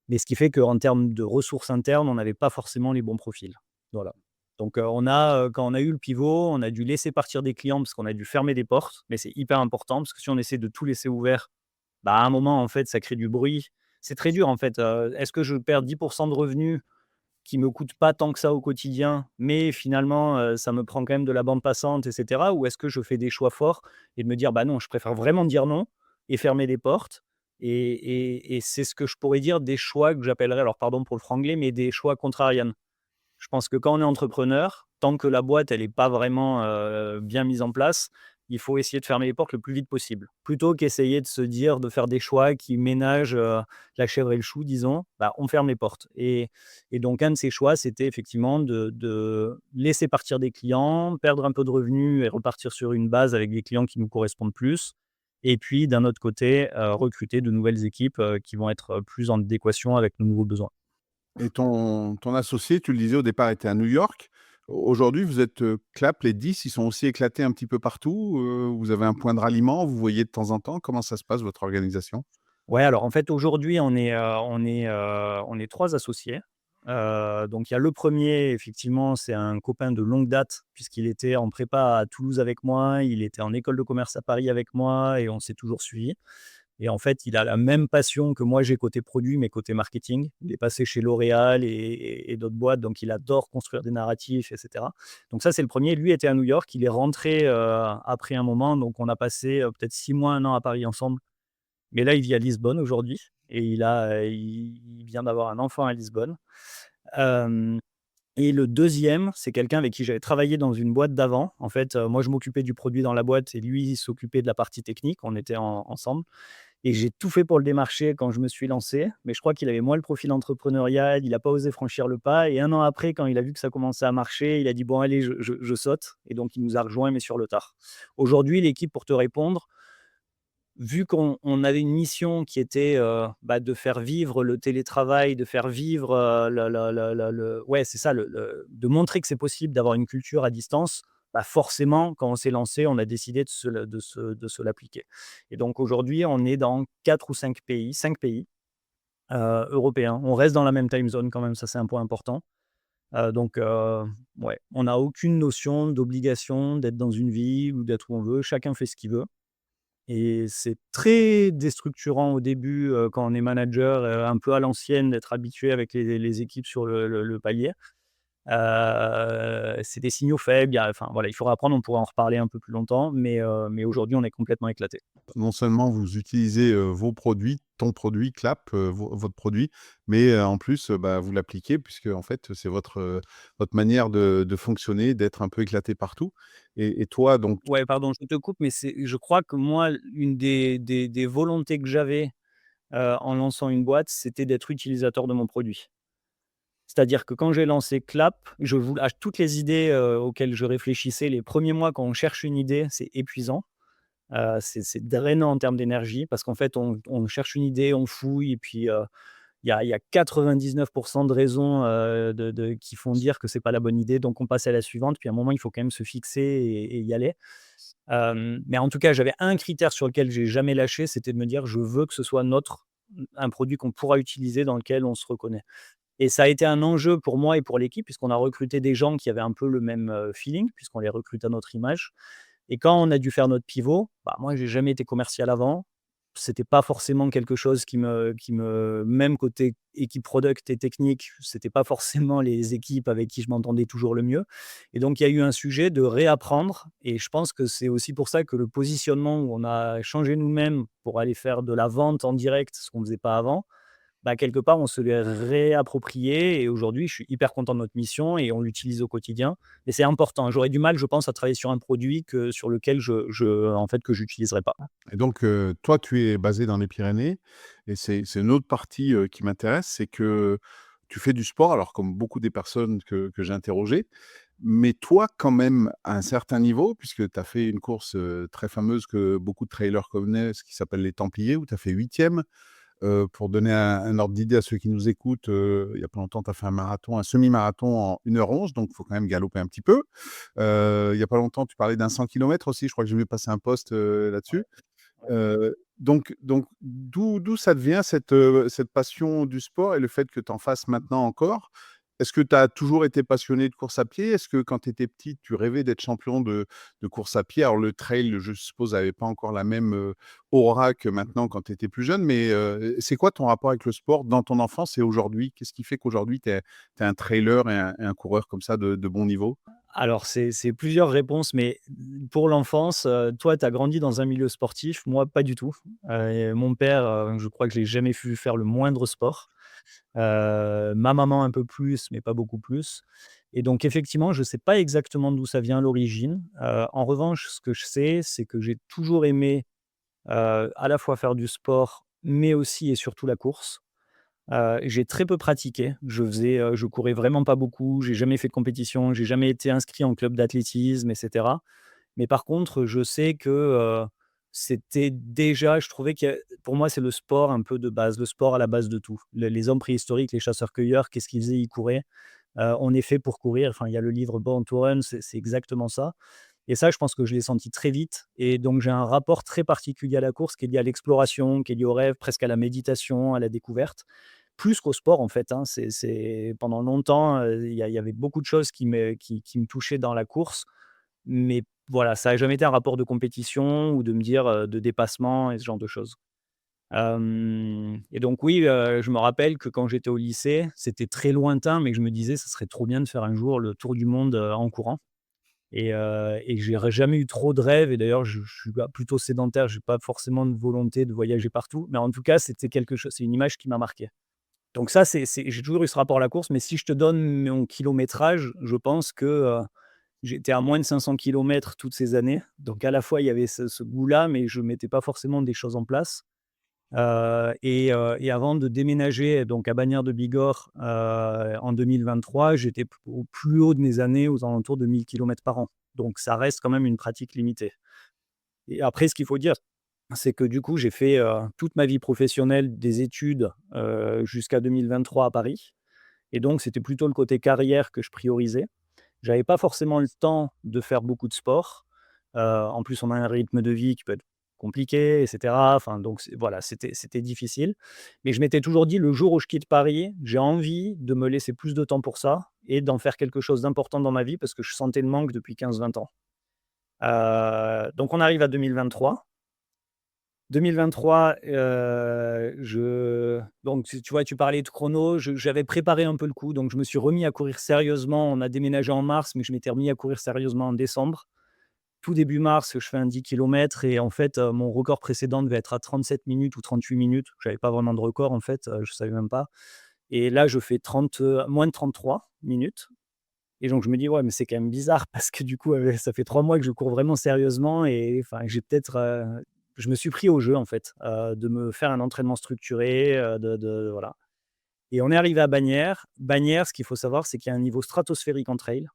S1: Mais ce qui fait qu'en termes de ressources internes, on n'avait pas forcément les bons profils. Voilà. Donc, quand on a eu le pivot, on a dû laisser partir des clients parce qu'on a dû fermer des portes, mais c'est hyper important parce que si on essaie de tout laisser ouvert, bah, à un moment, en fait, ça crée du bruit. C'est très dur, en fait, est-ce que je perds 10 de revenus qui me coûtent pas tant que ça au quotidien, mais finalement, ça me prend quand même de la bande passante et cetera? Ou est-ce que je fais des choix forts et de me dire: «Bah, non, je préfère vraiment dire non et fermer les portes» et c'est ce que je pourrais dire des choix que j'appellerais, alors pardon pour le franglais, mais des choix contrarian. Je pense que quand on est entrepreneur, tant que la boîte elle est pas vraiment, bien mise en place, il faut essayer de fermer les portes le plus vite possible. Plutôt qu'essayer de se dire de faire des choix qui ménagent, la chèvre et le chou disons, bah, on ferme les portes et donc un de ces choix, c'était effectivement de laisser partir des clients, perdre un peu de revenus et repartir sur une base avec des clients qui nous correspondent plus et puis d'un autre côté, recruter de nouvelles équipes, qui vont être, plus en adéquation avec nos nouveaux besoins.
S2: Et ton associé, tu le disais au départ, était à New York. Aujourd'hui, vous êtes, Clap, les 10, ils sont aussi éclatés un petit peu partout? Vous avez un point de ralliement? Vous voyez de temps en temps? Comment ça se passe, votre organisation?
S1: Ouais, alors en fait, aujourd'hui, on est 3 associés. Donc il y a le premier, effectivement, c'est un copain de longue date puisqu'il était en prépa à Toulouse avec moi, il était en école de commerce à Paris avec moi et on s'est toujours suivis et en fait, il a la même passion que moi j'ai côté produit, mais côté marketing. Il est passé chez L'Oréal et d'autres boîtes, donc il adore construire des narratifs et cetera. Donc ça, c'est le premier. Lui était à New York, il est rentré, après un moment, donc on a passé, peut-être 6 mois, 1 an à Paris ensemble. Mais là, il vit à Lisbonne aujourd'hui et il vient d'avoir un enfant à Lisbonne. Hem Et le deuxième, c'est quelqu'un avec qui j'avais travaillé dans une boîte d'avant. En fait, moi, je m'occupais du produit dans la boîte et lui, il s'occupait de la partie technique. On était ensemble et j'ai tout fait pour le démarcher quand je me suis lancé. Mais je crois qu'il avait moins le profil entrepreneurial, il n'a pas osé franchir le pas et 1 an après, quand il a vu que ça commençait à marcher, il a dit: «Bon allez, je saute» et donc il nous a rejoints mais sur le tard. Aujourd'hui, l'équipe, pour te répondre, vu qu'on avait une mission qui était, bah, de faire vivre le télétravail, de faire vivre, le ouais, c'est ça, de montrer que c'est possible d'avoir une culture à distance, bah, forcément, quand on s'est lancé, on a décidé de se l'appliquer et donc aujourd'hui, on est dans 4 ou 5 pays, européens. On reste dans la même time zone quand même, ça, c'est un point important, donc ouais, on n'a aucune notion d'obligation d'être dans une ville ou d'être où on veut. Chacun fait ce qu'il veut. Et c'est très déstructurant au début, quand on est manager, un peu à l'ancienne, d'être habitué avec les équipes sur le palier. C'est des signaux faibles, il y a enfin voilà, il faudra apprendre, on pourra en reparler un peu plus longtemps, mais aujourd'hui, on est complètement éclaté.
S2: Non seulement vous utilisez, vos produits, ton produit Clap, votre produit, mais, en plus, bah, vous l'appliquez puisque en fait, c'est votre manière de fonctionner, d'être un peu éclaté partout et toi donc
S1: Ouais, pardon, je te coupe, mais je crois que moi, une des volontés que j'avais, en lançant une boîte, c'était d'être utilisateur de mon produit. C'est-à-dire que quand j'ai lancé Clap, je voulais toutes les idées, auxquelles je réfléchissais les premiers mois quand on cherche une idée, c'est épuisant. C'est drainant en termes d'énergie parce qu'en fait, on cherche une idée, on fouille et puis, il y a 99 de raisons, qui font dire que c'est pas la bonne idée, donc on passe à la suivante. Puis à un moment, il faut quand même se fixer et y aller. Mais en tout cas, j'avais un critère sur lequel j'ai jamais lâché, c'était de me dire: «Je veux que ce soit un produit qu'on pourra utiliser, dans lequel on se reconnaît». Et ça a été un enjeu pour moi et pour l'équipe, puisqu'on a recruté des gens qui avaient un peu le même, feeling, puisqu'on les recrute à notre image. Et quand on a dû faire notre pivot, bah, moi, j'ai jamais été commercial avant. C'était pas forcément quelque chose qui me même côté équipe product et technique, c'était pas forcément les équipes avec qui je m'entendais toujours le mieux. Et donc il y a eu un sujet de réapprendre et je pense que c'est aussi pour ça que le positionnement où on a changé nous-mêmes pour aller faire de la vente en direct, ce qu'on faisait pas avant, bah, quelque part, on se l'est réapproprié et aujourd'hui, je suis hyper content de notre mission et on l'utilise au quotidien. Et c'est important. J'aurais du mal, je pense, à travailler sur un produit que sur lequel en fait, que j'utiliserai pas.
S2: Et donc, toi, tu es basé dans les Pyrénées et c'est une autre partie, qui m'intéresse, c'est que tu fais du sport, alors comme beaucoup des personnes que j'ai interrogées, mais toi, quand même, à un certain niveau, puisque tu as fait une course, très fameuse que beaucoup de trailers connaissent, qui s'appelle les Templiers, où tu as fait 8e. Pour donner un ordre d'idée à ceux qui nous écoutent, il y a pas longtemps, tu as fait un marathon, un semi-marathon en 1h11, donc il faut quand même galoper un petit peu. Il y a pas longtemps, tu parlais d'un 100 kilomètres aussi, je crois que j'ai vu passer un post, là-dessus. Donc d'où ça devient cette passion du sport et le fait que tu en fasses maintenant encore? Est-ce que tu as toujours été passionné de course à pied? Est-ce que quand tu étais petite, tu rêvais d'être champion de course à pied? Alors le trail, je suppose, avait pas encore la même, aura que maintenant quand tu étais plus jeune, mais, c'est quoi ton rapport avec le sport dans ton enfance et aujourd'hui? Qu'est-ce qui fait qu'aujourd'hui tu es un trailer et un coureur comme ça de bon niveau?
S1: Alors c'est plusieurs réponses, mais pour l'enfance, toi, tu as grandi dans un milieu sportif, moi pas du tout. Mon père, je crois que je l'ai jamais vu faire le moindre sport. Ma maman un peu plus, mais pas beaucoup plus. Et donc effectivement, je ne sais pas exactement d'où ça vient à l'origine. En revanche, ce que je sais, c'est que j'ai toujours aimé, à la fois faire du sport, mais aussi et surtout la course. J'ai très peu pratiqué. Je courais vraiment pas beaucoup, j'ai jamais fait de compétition, j'ai jamais été inscrit en club d'athlétisme et cetera. Mais par contre, je sais que, c'était déjà je trouvais que pour moi, c'est le sport un peu de base, le sport à la base de tout. Les hommes préhistoriques, les chasseurs-cueilleurs, qu'est-ce qu'ils faisaient? Ils couraient. On est fait pour courir. Enfin, il y a le livre Born to Run, c'est exactement ça. Et ça, je pense que je l'ai senti très vite et donc j'ai un rapport très particulier à la course qui est lié à l'exploration, qui est lié au rêve, presque à la méditation, à la découverte, plus qu'au sport en fait, hein. C'est pendant longtemps, il y avait beaucoup de choses qui me touchaient dans la course, mais voilà, ça a jamais été un rapport de compétition ou de me dire, de dépassement et ce genre de choses. Et donc oui, je me rappelle que quand j'étais au lycée, c'était très lointain, mais que je me disais: «Ça serait trop bien de faire un jour le tour du monde, en courant». Et j'ai jamais eu trop de rêves et d'ailleurs je suis plutôt sédentaire, j'ai pas forcément de volonté de voyager partout, mais en tout cas, c'était quelque chose c'est une image qui m'a marqué. Donc ça, c'est j'ai toujours eu ce rapport à la course, mais si je te donne mon kilométrage, je pense que, j'étais à moins de 500 kilomètres toutes ces années. Donc à la fois, il y avait ce goût-là, mais je mettais pas forcément des choses en place. Et avant de déménager donc à Bagnères de Bigorre, en 2023, j'étais au plus haut de mes années, aux alentours de 1 000 kilomètres par an. Donc ça reste quand même une pratique limitée. Et après ce qu'il faut dire, c'est que du coup, j'ai fait, toute ma vie professionnelle, des études, jusqu'à 2023 à Paris et donc c'était plutôt le côté carrière que je priorisais. J'avais pas forcément le temps de faire beaucoup de sport. En plus, on a un rythme de vie qui peut être compliqué et cetera. Enfin donc voilà, c'était difficile. Mais je m'étais toujours dit: «Le jour où je quitte Paris, j'ai envie de me laisser plus de temps pour ça et d'en faire quelque chose d'important dans ma vie» parce que je sentais le manque depuis 15-20 ans. Donc on arrive à 2023. 2023, donc tu vois, tu parlais de chrono, j'avais préparé un peu le coup, donc je me suis remis à courir sérieusement. On a déménagé en mars, mais je m'étais remis à courir sérieusement en décembre. Tout début mars, je fais un 10 kilomètres et en fait, mon record précédent devait être à 37 minutes ou 38 minutes. J'avais pas vraiment de record en fait, je savais même pas et là, je fais moins de 33 minutes et donc je me dis: «Ouais, mais c'est quand même bizarre» parce que du coup, ça fait 3 mois que je cours vraiment sérieusement et enfin, j'ai peut-être, je me suis pris au jeu en fait, de me faire un entraînement structuré, de voilà et on est arrivé à Bagnères. Bagnères, ce qu'il faut savoir, c'est qu'il y a un niveau stratosphérique en trail.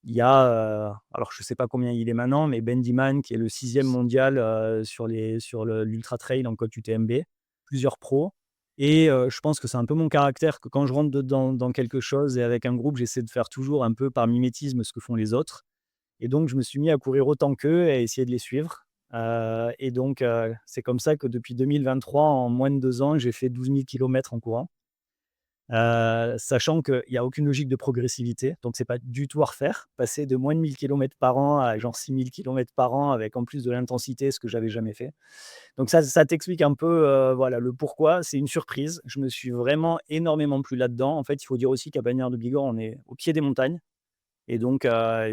S1: Il y a, alors je ne sais pas combien il est maintenant, mais Ben Diman qui est le 6e mondial, sur l'ultra trail en côte UTMB, plusieurs pros et je pense que c'est un peu mon caractère que quand je rentre dedans dans quelque chose et avec un groupe, j'essaie de faire toujours un peu par mimétisme ce que font les autres et donc je me suis mis à courir autant qu'eux et à essayer de les suivre, et donc c'est comme ça que depuis 2023, en moins de 2 ans, j'ai fait 12 000 kilomètres en courant. Sachant qu'il y a aucune logique de progressivité, donc c'est pas du tout à refaire. Passer de moins de 1 000 kilomètres par an à genre 6 000 kilomètres par an avec en plus de l'intensité, ce que j'avais jamais fait. Donc ça t'explique un peu, voilà, le pourquoi. C'est une surprise. Je me suis vraiment énormément plu là-dedans. En fait, il faut dire aussi qu'à Bagnères de Bigorre, on est au pied des montagnes et donc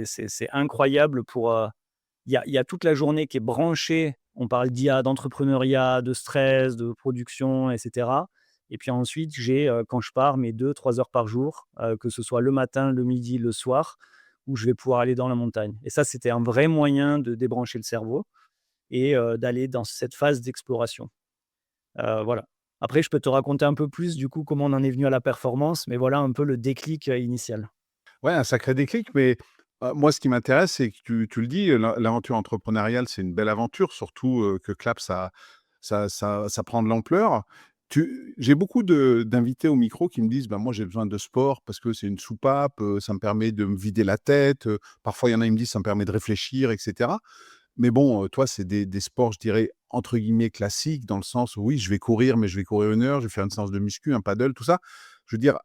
S1: c'est incroyable pour, il y a toute la journée qui est branchée. On parle d'IA, d'entrepreneuriat, de stress, de production et cetera. Et puis ensuite, j'ai, quand je pars, mes 2-3 heures par jour, que ce soit le matin, le midi, le soir, où je vais pouvoir aller dans la montagne. Et ça, c'était un vrai moyen de débrancher le cerveau et d'aller dans cette phase d'exploration. Voilà. Après, je peux te raconter un peu plus, du coup, comment on en est venu à la performance, mais voilà un peu le déclic, initial.
S2: Ouais, un sacré déclic, mais moi, ce qui m'intéresse, c'est que tu le dis, l'aventure entrepreneuriale, c'est une belle aventure, surtout, que Clap, ça prend de l'ampleur. J'ai beaucoup d'invités au micro qui me disent: «Ben, moi, j'ai besoin de sport parce que c'est une soupape, ça me permet de me vider la tête», parfois, il y en a, ils me disent: «Ça me permet de réfléchir» et cetera. Mais bon, toi, c'est des sports, je dirais, entre guillemets «classiques», dans le sens où oui, je vais courir, mais je vais courir 1 heure, je vais faire une séance de muscu, un paddle, tout ça. Je veux dire,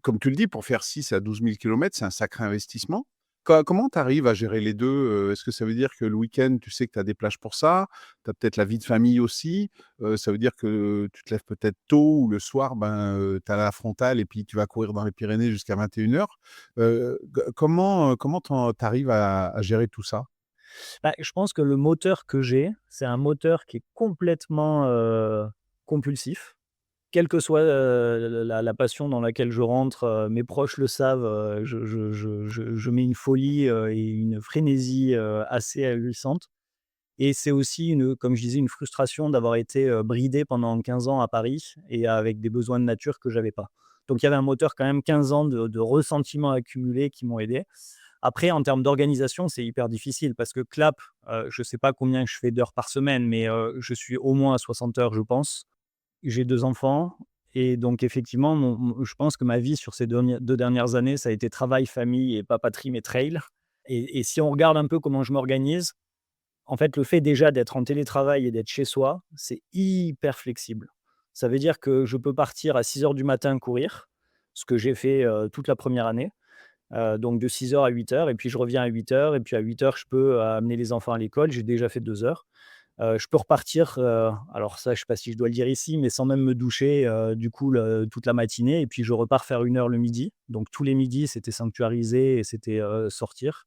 S2: comme tu le dis, pour faire 6 à 12 000 kilomètres, c'est un sacré investissement. Comment tu arrives à gérer les 2? Est-ce que ça veut dire que le week-end, tu sais que tu as des plages pour ça? Tu as peut-être la vie de famille aussi? Ça veut dire que tu te lèves peut-être tôt ou le soir, ben, tu as la frontale et puis tu vas courir dans les Pyrénées jusqu'à 21 heures. Comment tu arrives à gérer tout ça?
S1: Bah, je pense que le moteur que j'ai, c'est un moteur qui est complètement, compulsif. Quelle que soit, la passion dans laquelle je rentre, mes proches le savent, je mets une folie, et une frénésie, assez ahurissante. Et c'est aussi comme je disais, une frustration d'avoir été, bridé pendant 15 ans à Paris et avec des besoins de nature que j'avais pas. Donc il y avait un moteur quand même 15 ans de ressentiments accumulés qui m'ont aidé. Après en termes d'organisation, c'est hyper difficile parce que Clap, je sais pas combien je fais d'heures par semaine, mais, je suis au moins à 60 heures, je pense. J'ai 2 enfants et donc effectivement, je pense que ma vie sur ces 2 dernières années, ça a été travail, famille et pas patrie, mais trail. Et si on regarde un peu comment je m'organise, en fait, le fait déjà d'être en télétravail et d'être chez soi, c'est hyper flexible. Ça veut dire que je peux partir à 6 heures du matin courir, ce que j'ai fait, toute la première année, donc de 6 heures à 8 heures et puis je reviens à 8 heures et puis à 8 heures, je peux, amener les enfants à l'école. J'ai déjà fait 2 heures. Je peux repartir, alors ça, je sais pas si je dois le dire ici, mais sans même me doucher, du coup, toute la matinée et puis je repars faire 1 heure le midi. Donc tous les midis, c'était sanctuarisé et c'était, sortir.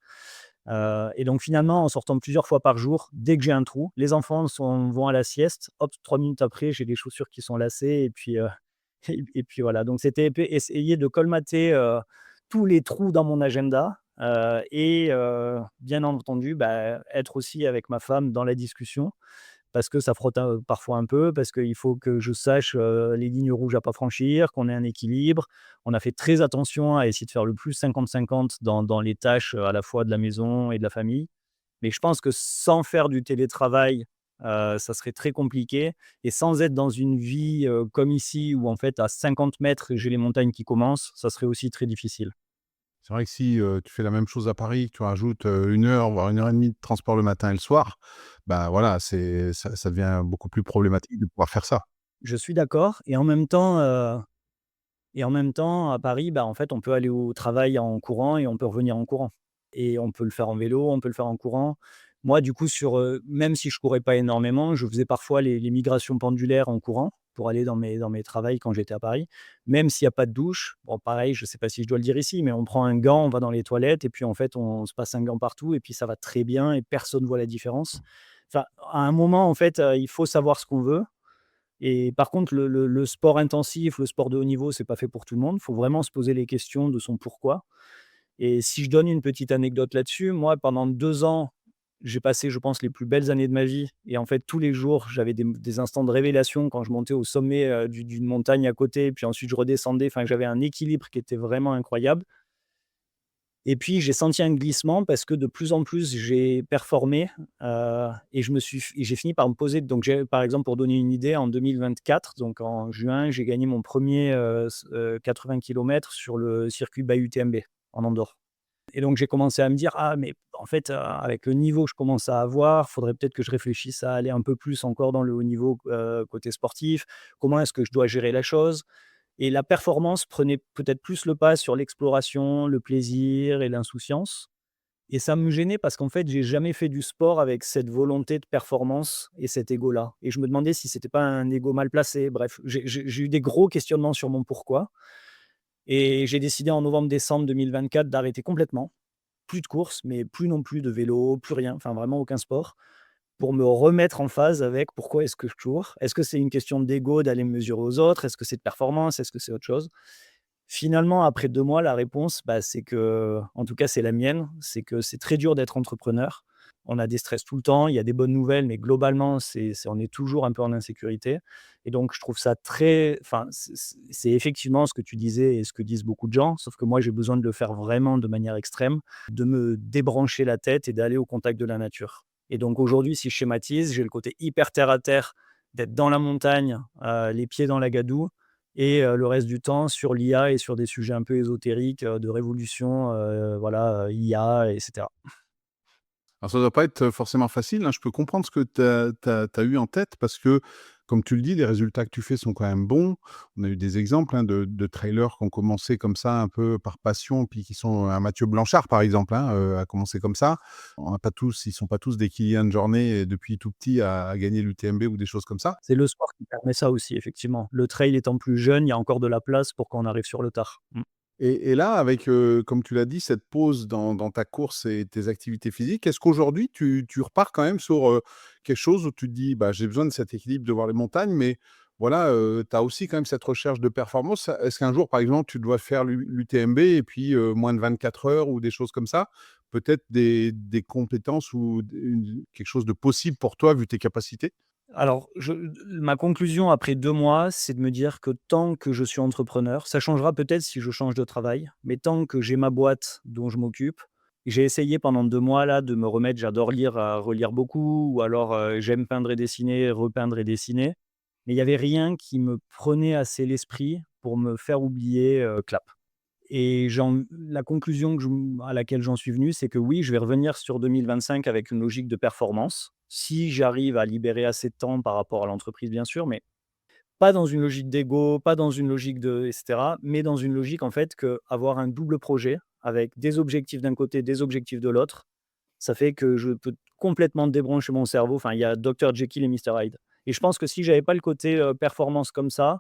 S1: Et donc finalement, en sortant plusieurs fois par jour, dès que j'ai un trou, les enfants vont à la sieste, hop, 3 minutes après, j'ai les chaussures qui sont lacées et puis, et puis voilà. Donc c'était essayer de colmater, tous les trous dans mon agenda, et bien entendu, bah, être aussi avec ma femme dans la discussion parce que ça frotte, parfois un peu, parce qu'il faut que je sache, les lignes rouges à pas franchir, qu'on ait un équilibre. On a fait très attention à essayer de faire le plus 50-50 dans les tâches, à la fois de la maison et de la famille. Mais je pense que sans faire du télétravail, ça serait très compliqué et sans être dans une vie, comme ici où en fait à 50 mètres j'ai les montagnes qui commencent, ça serait aussi très difficile.
S2: C'est vrai que si, tu fais la même chose à Paris, que tu rajoutes, 1 heure, voire 1 heure et demie de transport le matin et le soir, bah, voilà, ça devient beaucoup plus problématique de pouvoir faire ça.
S1: Je suis d'accord et en même temps à Paris, bah, en fait, on peut aller au travail en courant et on peut revenir en courant et on peut le faire en vélo, on peut le faire en courant. Moi, du coup, même si je courais pas énormément, je faisais parfois les migrations pendulaires en courant pour aller dans mes travails quand j'étais à Paris, même s'il y a pas de douche. Bon, pareil, je sais pas si je dois le dire ici, mais on prend un gant, on va dans les toilettes et puis, en fait, on se passe un gant partout et puis ça va très bien et personne voit la différence. Enfin, à un moment, en fait, il faut savoir ce qu'on veut et par contre, le sport intensif, le sport de haut niveau, c'est pas fait pour tout le monde. Il faut vraiment se poser les questions de son pourquoi. Et si je donne une petite anecdote là-dessus, moi, pendant 2 ans, j'ai passé, je pense, les plus belles années de ma vie et en fait, tous les jours, j'avais des instants de révélation quand je montais au sommet, d'une montagne à côté, puis ensuite je redescendais. Enfin, j'avais un équilibre qui était vraiment incroyable. Et puis j'ai senti un glissement parce que de plus en plus j'ai performé, et j'ai fini par me poser donc par exemple, pour donner une idée, en 2024, donc en juin, j'ai gagné mon premier er 80 kilomètres sur le circuit Bahut-TMB en Andorre. Et donc j'ai commencé à me dire: «Ah mais en fait, avec le niveau que je commence à avoir, faudrait peut-être que je réfléchisse à aller un peu plus encore dans le haut niveau, côté sportif. Comment est-ce que je dois gérer la chose?» Et la performance prenait peut-être plus le pas sur l'exploration, le plaisir et l'insouciance. Et ça me gênait parce qu'en fait, j'ai jamais fait du sport avec cette volonté de performance et cet ego-là. Et je me demandais si c'était pas un ego mal placé. Bref, j'ai eu des gros questionnements sur mon pourquoi. Et j'ai décidé en novembre-décembre 2024 d'arrêter complètement. Plus de courses, mais plus non plus de vélo, plus rien, enfin vraiment aucun sport. pour me remettre en phase avec pourquoi est-ce que je cours? Est-ce que c'est une question d'ego d'aller me mesurer aux autres? Est-ce que c'est de performance? Est-ce que c'est autre chose? Finalement, après 2 mois, la réponse, bah, c'est que, en tout cas, c'est la mienne, c'est que c'est très dur d'être entrepreneur. On a des stress tout le temps, il y a des bonnes nouvelles, mais globalement, c'est on est toujours un peu en insécurité et donc je trouve ça très enfin, c'est effectivement ce que tu disais et ce que disent beaucoup de gens, sauf que moi, j'ai besoin de le faire vraiment de manière extrême, de me débrancher la tête et d'aller au contact de la nature et donc aujourd'hui, si je schématise, j'ai le côté hyper terre à terre, d'être dans la montagne, les pieds dans la gadoue et le reste du temps sur l'IA et sur des sujets un peu ésotériques, de révolution, voilà, IA et cetera.
S2: Alors ça doit pas être forcément facile, hein. Je peux comprendre ce que tu as eu en tête parce que, comme tu le dis, les résultats que tu fais sont quand même bons. On a eu des exemples, hein, de trailers qui ont commencé comme ça un peu par passion, puis qui sont un Mathieu Blanchard par exemple, hein, a commencé comme ça. On n'a pas tous Ils sont pas tous des Kylian Jornet depuis tout petit à gagner l'UTMB ou des choses comme ça.
S1: C'est le sport qui permet ça aussi effectivement. Le trail étant plus jeune, il y a encore de la place pour qu'on arrive sur le tard. Mmh.
S2: Et là, avec, comme tu l'as dit, cette pause dans ta course et tes activités physiques, est-ce qu'aujourd'hui tu repars quand même sur, quelque chose où tu te dis: «Bah, j'ai besoin de cet équilibre, de voir les montagnes», mais voilà, tu as aussi quand même cette recherche de performance? Est-ce qu'un jour, par exemple, tu dois faire l'UTMB et puis, moins de 24 heures ou des choses comme ça? Peut-être des compétences ou quelque chose de possible pour toi vu tes capacités?
S1: Alors ma conclusion après 2 mois, c'est de me dire que tant que je suis entrepreneur, ça changera peut-être si je change de travail, mais tant que j'ai ma boîte dont je m'occupe, j'ai essayé pendant 2 mois là de me remettre j'adore lire, relire beaucoup ou alors, j'aime peindre et dessiner, repeindre et dessiner, mais il y avait rien qui me prenait assez l'esprit pour me faire oublier, Clap. Et la conclusion à laquelle j'en suis venu, c'est que oui, je vais revenir sur 2025 avec une logique de performance, si j'arrive à libérer assez de temps par rapport à l'entreprise, bien sûr, mais pas dans une logique d'ego, pas dans une logique de et cetera, mais dans une logique, en fait, que avoir un double projet avec des objectifs d'un côté, des objectifs de l'autre, ça fait que je peux complètement débrancher mon cerveau. Enfin, il y a Dr Jekyll et Mister Hyde et je pense que si j'avais pas le côté, performance comme ça,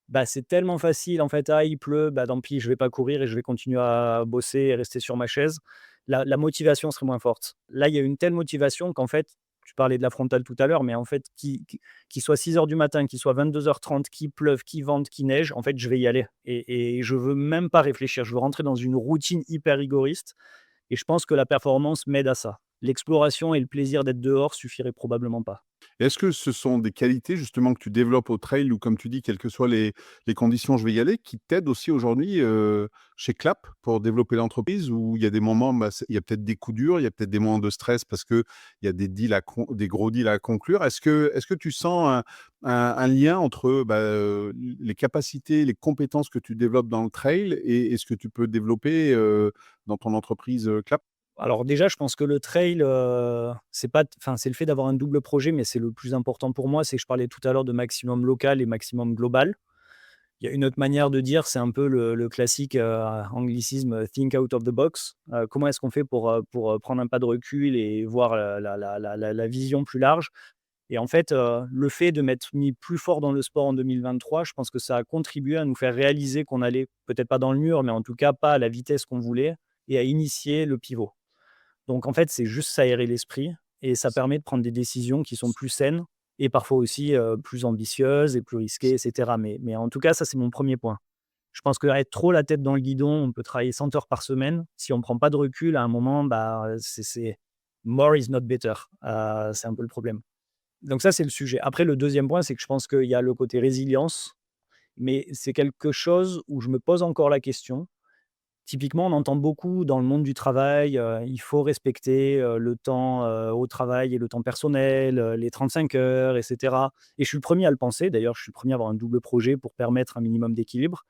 S1: bah, c'est tellement facile en fait: «Ah, il pleut, bah, tant pis, je vais pas courir et je vais continuer à bosser et rester sur ma chaise». La motivation serait moins forte. Là, il y a une telle motivation qu'en fait, tu parlais de la frontale tout à l'heure, mais en fait, qu'il soit 6 heures du matin, qu'il soit 22h30, qu'il pleuve, qu'il vente, qu'il neige, en fait, je vais y aller et je veux même pas réfléchir. Je veux rentrer dans une routine hyper rigoriste et je pense que la performance m'aide à ça. L'exploration et le plaisir d'être dehors suffiraient probablement pas.
S2: Est-ce que ce sont des qualités justement que tu développes au trail ou comme tu dis, quelles que soient les conditions, je vais y aller, qui t'aident aussi aujourd'hui, chez Clap pour développer l'entreprise? Où il y a des moments, bah, il y a peut-être des coups durs, il y a peut-être des moments de stress parce qu'il y a des gros deals à conclure. Est-ce que tu sens un lien entre, bah, les capacités, les compétences que tu développes dans le trail et ce que tu peux développer, dans ton entreprise, Clap?
S1: Alors déjà, je pense que le trail, c'est pas enfin, c'est le fait d'avoir un double projet, mais c'est le plus important pour moi. C'est que je parlais tout à l'heure de maximum local et maximum global. Il y a une autre manière de dire, c'est un peu le classique, anglicisme, think out of the box. Comment est-ce qu'on fait pour, prendre un pas de recul et voir la vision plus large? Et en fait, le fait de m'être mis plus fort dans le sport en 2023, je pense que ça a contribué à nous faire réaliser qu'on allait peut-être pas dans le mur, mais en tout cas pas à la vitesse qu'on voulait et à initier le pivot. Donc en fait, c'est juste s'aérer l'esprit et ça permet de prendre des décisions qui sont plus saines et parfois aussi, plus ambitieuses et plus risquées et cetera. Mais en tout cas, ça, c'est mon premier point. Je pense qu'être trop la tête dans le guidon, on peut travailler 100 heures par semaine. Si on ne prend pas de recul, à un moment, bah, c'est more is not better. C'est un peu le problème. Donc ça, c'est le sujet. Après, le deuxième point, c'est que je pense qu'il y a le côté résilience, mais c'est quelque chose où je me pose encore la question. Typiquement, on entend beaucoup dans le monde du travail, il faut respecter, le temps, au travail et le temps personnel, les 35 heures et cetera et je suis le premier à le penser. D'ailleurs, je suis le premier à avoir un double projet pour permettre un minimum d'équilibre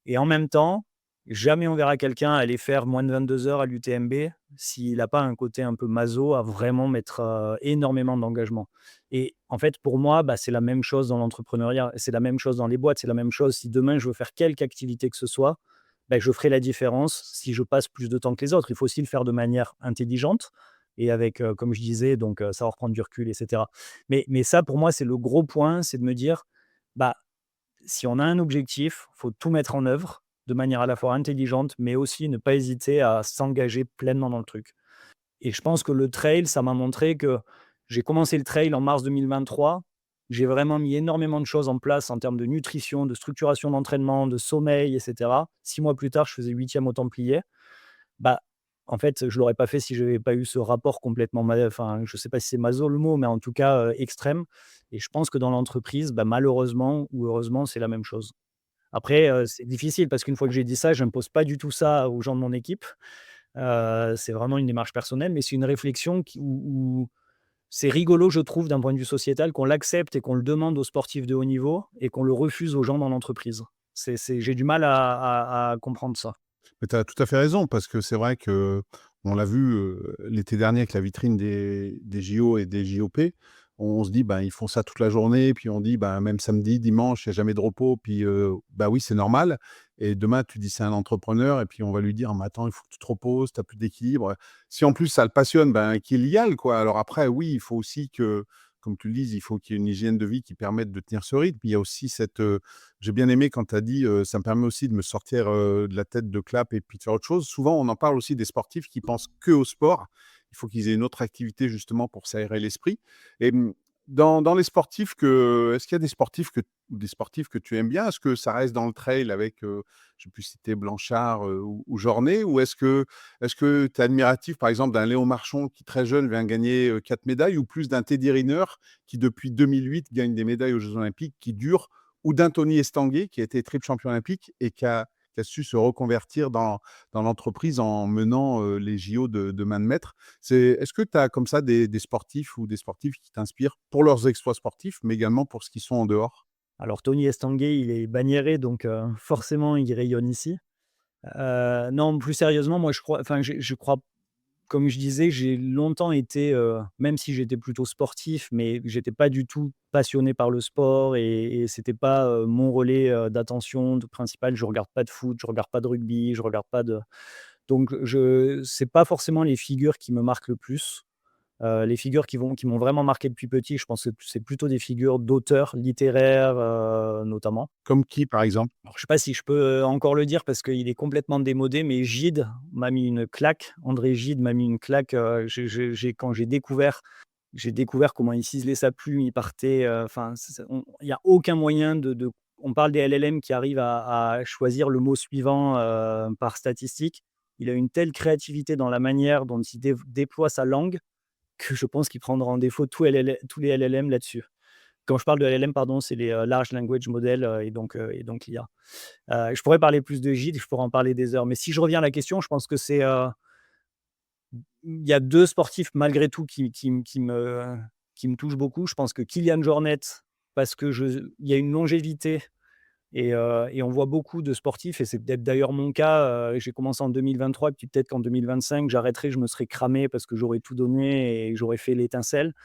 S1: et en même temps, jamais on verra quelqu'un aller faire moins de 22 heures à l'UTMB s'il n'a pas un côté un peu maso à vraiment mettre, énormément d'engagement et en fait, pour moi, bah, c'est la même chose dans l'entrepreneuriat, c'est la même chose dans les boîtes, c'est la même chose si demain je veux faire quelque activité que ce soit, bah, je ferai la différence si je passe plus de temps que les autres. Il faut aussi le faire de manière intelligente et avec, comme je disais, donc savoir prendre du recul et cetera. Mais ça, pour moi, c'est le gros point, c'est de me dire: «Bah, si on a un objectif, faut tout mettre en œuvre de manière à la fois intelligente, mais aussi ne pas hésiter à s'engager pleinement dans le truc» et je pense que le trail, ça m'a montré que J'ai commencé le trail en mars 2023. J'ai vraiment mis énormément de choses en place en termes de nutrition, de structuration d'entraînement, de sommeil et cetera. 6 mois plus tard, je faisais 8e au Templier. Bah, en fait, je l'aurais pas fait si j'avais pas eu ce rapport complètement enfin, je sais pas si c'est maso le mot, mais en tout cas, extrême, et je pense que dans l'entreprise, bah, malheureusement ou heureusement, c'est la même chose. Après, c'est difficile parce qu'une fois que j'ai dit ça, j'impose pas du tout ça aux gens de mon équipe. C'est vraiment une démarche personnelle, mais c'est une réflexion où c'est rigolo, je trouve, d'un point de vue sociétal, qu'on l'accepte et qu'on le demande aux sportifs de haut niveau et qu'on le refuse aux gens dans l'entreprise. J'ai du mal à comprendre ça.
S2: Mais tu as tout à fait raison parce que c'est vrai que on l'a vu, l'été dernier avec la vitrine des JO et des JOP. On se dit: «Ben, ils font ça toute la journée», puis on dit: «Ben, même samedi, dimanche, il y a jamais de repos», puis, bah, oui, c'est normal et demain, tu dis c'est un entrepreneur et puis on va lui dire: «Mais attends, il faut que tu te reposes, tu as plus d'équilibre». Si en plus ça le passionne, ben, qu'il y aille, quoi. Alors après, oui, il faut aussi que, comme tu le dises, il faut qu'il y ait une hygiène de vie qui permette de tenir ce rythme. Il y a aussi cette, j'ai bien aimé quand tu as dit, «Ça me permet aussi de me sortir, de la tête de clap et puis de faire autre chose». Souvent, on en parle aussi des sportifs qui pensent que au sport. Il faut qu'ils aient une autre activité justement pour s'aérer l'esprit et dans les sportifs est-ce qu'il y a des sportifs que tu aimes bien? Est-ce que ça reste dans le trail avec, j'ai pu citer Blanchard, ou Jornet? Ou est-ce que tu es admiratif, par exemple, d'un Léon Marchand qui, très jeune, vient gagner, 4 médailles ou plus d'un Teddy Riner qui, depuis 2008, gagne des médailles aux Jeux olympiques qui durent ou d'un Tony Estanguet qui a été triple champion olympique et qui a su se reconvertir dans l'entreprise en menant, les JO de main de maître. Est-ce que tu as comme ça des sportifs ou des sportifs qui t'inspirent pour leurs exploits sportifs, mais également pour ce qu'ils sont en dehors?
S1: Alors Tony Estanguet, il est bagnéré, donc forcément il rayonne ici. Non, plus sérieusement, moi je crois, comme je disais, j'ai longtemps été, même si j'étais plutôt sportif, mais j'étais pas du tout passionné par le sport et c'était pas, mon relais, d'attention de principal. Je regarde pas de foot, je regarde pas de rugby, je regarde pas de donc je c'est pas forcément les figures qui me marquent le plus. Les figures qui m'ont vraiment marqué depuis petit, je pense que c'est plutôt des figures d'auteurs littéraires, notamment.
S2: Comme qui, par exemple?
S1: Alors je sais pas si je peux, encore le dire parce qu'il est complètement démodé, mais Gide m'a mis une claque. André Gide m'a mis une claque, j'ai quand j'ai découvert comment il ciselait sa plume, il partait, enfin c'est il y a aucun moyen de on parle des LLM qui arrivent à choisir le mot suivant, par statistique. Il a une telle créativité dans la manière dont il déploie sa langue que je pense qu'il prendra en défaut tous les LLM là-dessus. Quand je parle de LLM, pardon, c'est les, Large Language Model, et donc l'IA. Je pourrais parler plus de Gide, je pourrais en parler des heures, mais si je reviens à la question, je pense que il y a 2 sportifs malgré tout qui me touchent beaucoup. Je pense que Kylian Jornet, parce que il y a une longévité et on voit beaucoup de sportifs et c'est peut-être d'ailleurs mon cas, j'ai commencé en 2023 et puis peut-être qu'en 2025 j'arrêterai, je me serai cramé parce que j'aurais tout donné et j'aurais fait l'étincelle.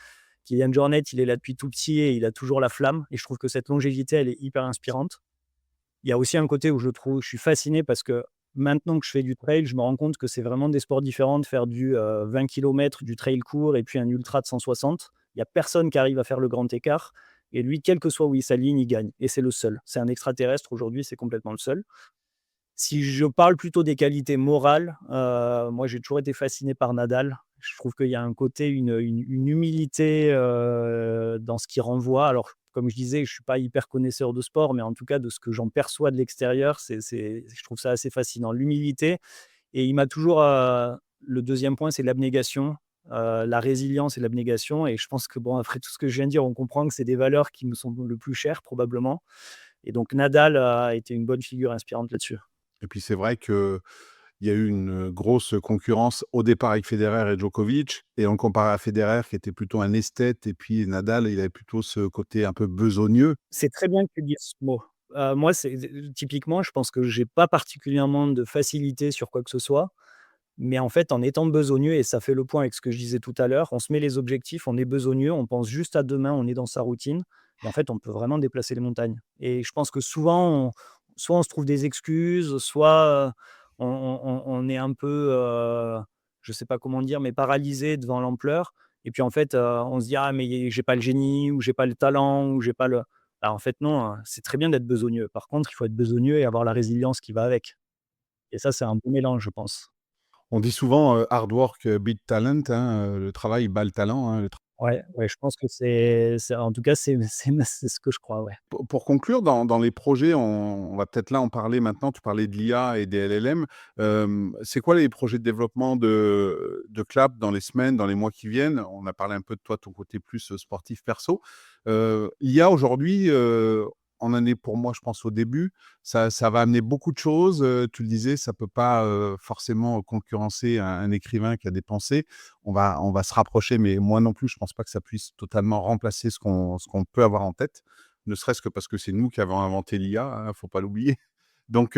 S1: Kylian Jornet, il est là depuis tout petit et il a toujours la flamme et je trouve que cette longévité, elle est hyper inspirante. Il y a aussi un côté où je suis fasciné parce que maintenant que je fais du trail, je me rends compte que c'est vraiment des sports différents de faire du, 20 kilomètres, du trail court et puis un ultra de 160. Il y a personne qui arrive à faire le grand écart et lui, quel que soit où il s'aligne, il gagne et c'est le seul. C'est un extraterrestre aujourd'hui, c'est complètement le seul. Si je parle plutôt des qualités morales, moi j'ai toujours été fasciné par Nadal. Je trouve qu'il y a un côté, une humilité, dans ce qu'il renvoie. Alors, comme je disais, je suis pas hyper connaisseur de sport, mais en tout cas de ce que j'en perçois de l'extérieur, je trouve ça assez fascinant. L'humilité et il m'a toujours, le deuxième point, c'est l'abnégation, la résilience et l'abnégation et je pense que bon, après tout ce que je viens de dire, on comprend que c'est des valeurs qui me sont le plus chères probablement et donc Nadal a été une bonne figure inspirante là-dessus.
S2: Et puis c'est vrai qu'il y a eu une grosse concurrence au départ avec Federer et Djokovic et on le comparait à Federer qui était plutôt un esthète et puis Nadal, il avait plutôt ce côté un peu besogneux.
S1: C'est très bien que tu dises ce mot. Moi, typiquement, je pense que j'ai pas particulièrement de facilité sur quoi que ce soit, mais en fait, en étant besogneux et ça fait le point avec ce que je disais tout à l'heure, on se met les objectifs, on est besogneux, on pense juste à demain, on est dans sa routine et en fait, on peut vraiment déplacer les montagnes et je pense que souvent, soit on se trouve des excuses, soit, on est un peu, je sais pas comment dire, mais paralysé devant l'ampleur et puis en fait, on se dit: «Ah mais j'ai pas le génie» ou «J'ai pas le talent» ou «J'ai pas le». Bah, en fait non, c'est très bien d'être besogneux. Par contre, il faut être besogneux et avoir la résilience qui va avec et ça, c'est un bon mélange, je pense.
S2: On dit souvent, hard work beat talent, hein, le travail bat le talent, hein,
S1: Ouais, ouais, je pense que c'est en tout cas, c'est ce que je crois, ouais.
S2: Pour conclure, dans les projets, on va peut-être là en parler maintenant, tu parlais de l'IA et des LLM. C'est quoi les projets de développement de Clap dans les semaines, dans les mois qui viennent? On a parlé un peu de toi, ton côté plus, sportif perso. L'IA aujourd'hui, on en est pour moi, je pense, au début. Ça va amener beaucoup de choses, tu le disais, ça peut pas, forcément concurrencer un écrivain qui a des pensées. On va se rapprocher, mais moi non plus, je pense pas que ça puisse totalement remplacer ce qu'on peut avoir en tête, ne serait-ce que parce que c'est nous qui avons inventé l'IA, hein, faut pas l'oublier. Donc,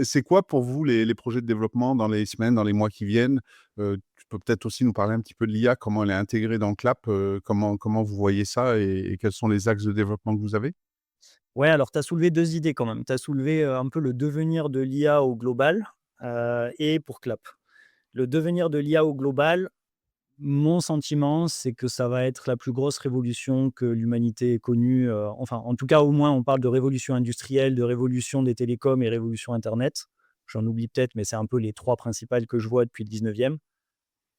S2: c'est quoi pour vous les projets de développement dans les semaines, dans les mois qui viennent? Tu peux peut-être aussi nous parler un petit peu de l'IA, comment elle est intégrée dans le CLAP, comment vous voyez ça et quels sont les axes de développement que vous avez?
S1: Ouais, alors tu as soulevé 2 idées quand même. Tu as soulevé, un peu le devenir de l'IA au global, et pour Clap. Le devenir de l'IA au global, mon sentiment, c'est que ça va être la plus grosse révolution que l'humanité ait connue, enfin, en tout cas, au moins, on parle de révolution industrielle, de révolution des télécoms et révolution internet. J'en oublie peut-être, mais c'est un peu les 3 principales que je vois depuis le 19e.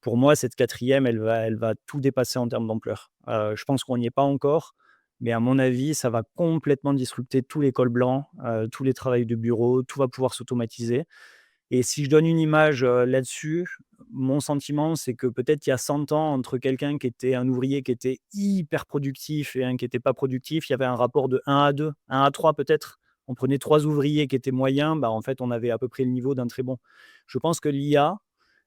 S1: Pour moi, cette quatrième, elle va tout dépasser en termes d'ampleur. Je pense qu'on n'y est pas encore, mais à mon avis, ça va complètement disrupter tous les cols blancs, tous les travails de bureau, tout va pouvoir s'automatiser. Et si je donne une image, là-dessus, mon sentiment, c'est que peut-être il y a 100 ans, entre quelqu'un qui était un ouvrier qui était hyper productif et un qui était pas productif, il y avait un rapport de 1 à 2, 1 à 3 peut-être. On prenait 3 ouvriers qui étaient moyens, bah, en fait, on avait à peu près le niveau d'un très bon. Je pense que l'IA,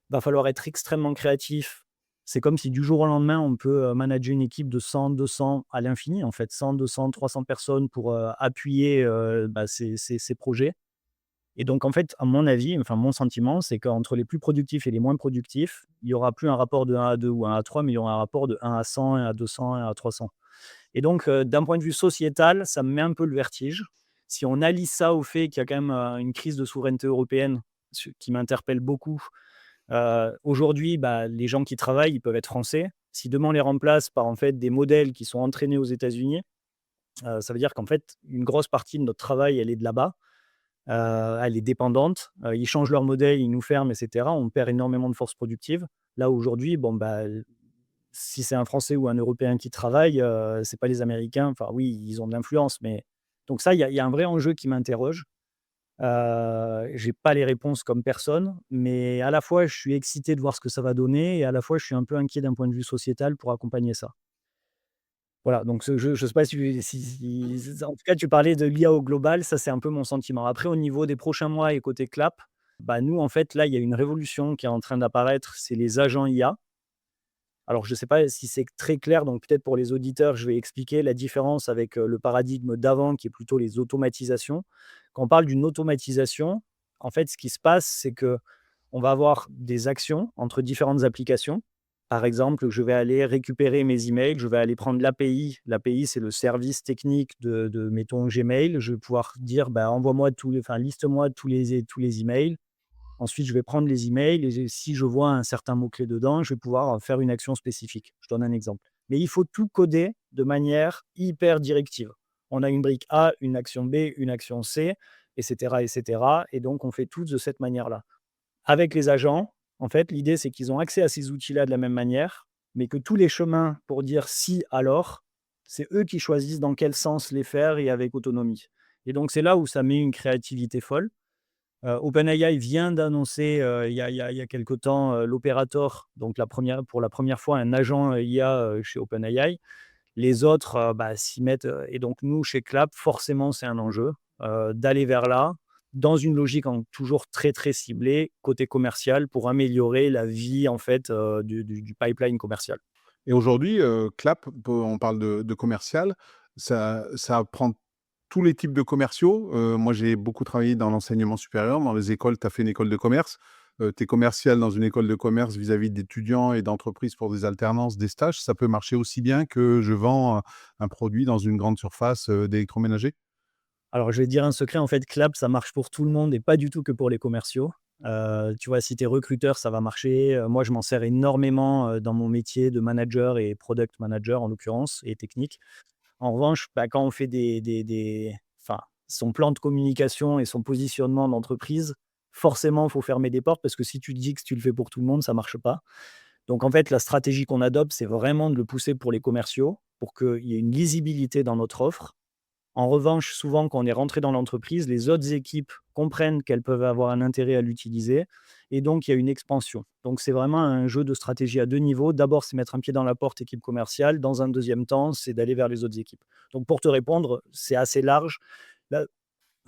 S1: va falloir être extrêmement créatif. C'est comme si du jour au lendemain, on peut, manager une équipe de 100, 200 à l'infini en fait, 100, 200, 300 personnes pour, appuyer, bah, ces projets. Et donc en fait, à mon avis, enfin mon sentiment, c'est qu'entre les plus productifs et les moins productifs, il y aura plus un rapport de 1 à 2 ou 1 à 3, mais il y aura un rapport de 1 à 100, 1 à 200, 1 à 300. Et donc, d'un point de vue sociétal, ça me met un peu le vertige. Si on allie ça au fait qu'il y a quand même, une crise de souveraineté européenne, ce qui m'interpelle beaucoup. Aujourd'hui, bah, les gens qui travaillent, ils peuvent être français. Si demain on les remplace par, en fait, des modèles qui sont entraînés aux États-Unis, ça veut dire qu'en fait, une grosse partie de notre travail, elle est de là-bas, elle est dépendante. Ils changent leur modèle, ils nous ferment et cetera. On perd énormément de force productive. Là, aujourd'hui, bon, bah, si c'est un Français ou un Européen qui travaille, c'est pas les Américains. Enfin oui, ils ont de l'influence, mais donc ça, il y a un vrai enjeu qui m'interroge. J'ai pas les réponses comme personne, mais à la fois je suis excité de voir ce que ça va donner et à la fois je suis un peu inquiet d'un point de vue sociétal pour accompagner ça. Voilà, donc ce je sais pas si en tout cas tu parlais de l'IA au global, ça c'est un peu mon sentiment. Après au niveau des prochains mois et côté Clap, bah, nous en fait là, il y a une révolution qui est en train d'apparaître, c'est les agents IA. Alors, je ne sais pas si c'est très clair, donc peut-être pour les auditeurs, je vais expliquer la différence avec, le paradigme d'avant qui est plutôt les automatisations. Quand on parle d'une automatisation, en fait, ce qui se passe, c'est que on va avoir des actions entre différentes applications. Par exemple, je vais aller récupérer mes emails, je vais aller prendre l'API. L'API, c'est le service technique de mettons Gmail. Je vais pouvoir dire: «Bah, envoie-moi liste-moi tous les emails». Ensuite, je vais prendre les emails et si je vois un certain mot-clé dedans, je vais pouvoir, faire une action spécifique. Je donne un exemple. Mais il faut tout coder de manière hyper directive. On a une brique A, une action B, une action C, et cetera, et cetera, et donc on fait tout de cette manière-là. Avec les agents, en fait, l'idée, c'est qu'ils ont accès à ces outils-là de la même manière, mais que tous les chemins pour dire «si, alors», c'est eux qui choisissent dans quel sens les faire et avec autonomie. Et donc c'est là où ça met une créativité folle. OpenAI vient d'annoncer, il y a quelque temps, l'Operator, donc pour la première fois un agent, IA, chez OpenAI. Les autres, bah, s'y mettent, et donc nous, chez Clap, forcément, c'est un enjeu, d'aller vers là, dans une logique toujours très, très ciblée, côté commercial, pour améliorer la vie, en fait, du pipeline commercial.
S2: Et aujourd'hui, Clap, on parle de commercial, ça prend tous les types de commerciaux. Moi, j'ai beaucoup travaillé dans l'enseignement supérieur, dans les écoles. Tu as fait une école de commerce. Tu es commercial dans une école de commerce vis-à-vis d'étudiants et d'entreprises pour des alternances, des stages. Ça peut marcher aussi bien que je vends, un produit dans une grande surface, d'électroménager?
S1: Alors, je vais te dire un secret, en fait, Clap, ça marche pour tout le monde et pas du tout que pour les commerciaux. Tu vois, si tu es recruteur, ça va marcher. Moi, je m'en sers énormément, dans mon métier de manager et product manager, en l'occurrence, et technique. En revanche, bah, quand on fait enfin, son plan de communication et son positionnement d'entreprise, forcément, il faut fermer des portes parce que si tu te dis que tu le fais pour tout le monde, ça marche pas. Donc en fait, la stratégie qu'on adopte, c'est vraiment de le pousser pour les commerciaux, pour qu'il y ait une lisibilité dans notre offre. En revanche, souvent, quand on est rentré dans l'entreprise, les autres équipes comprennent qu'elles peuvent avoir un intérêt à l'utiliser et donc il y a une expansion. Donc c'est vraiment un jeu de stratégie à 2 niveaux. D'abord, c'est mettre un pied dans la porte équipe commerciale. Dans un deuxième temps, c'est d'aller vers les autres équipes. Donc pour te répondre, c'est assez large. Là,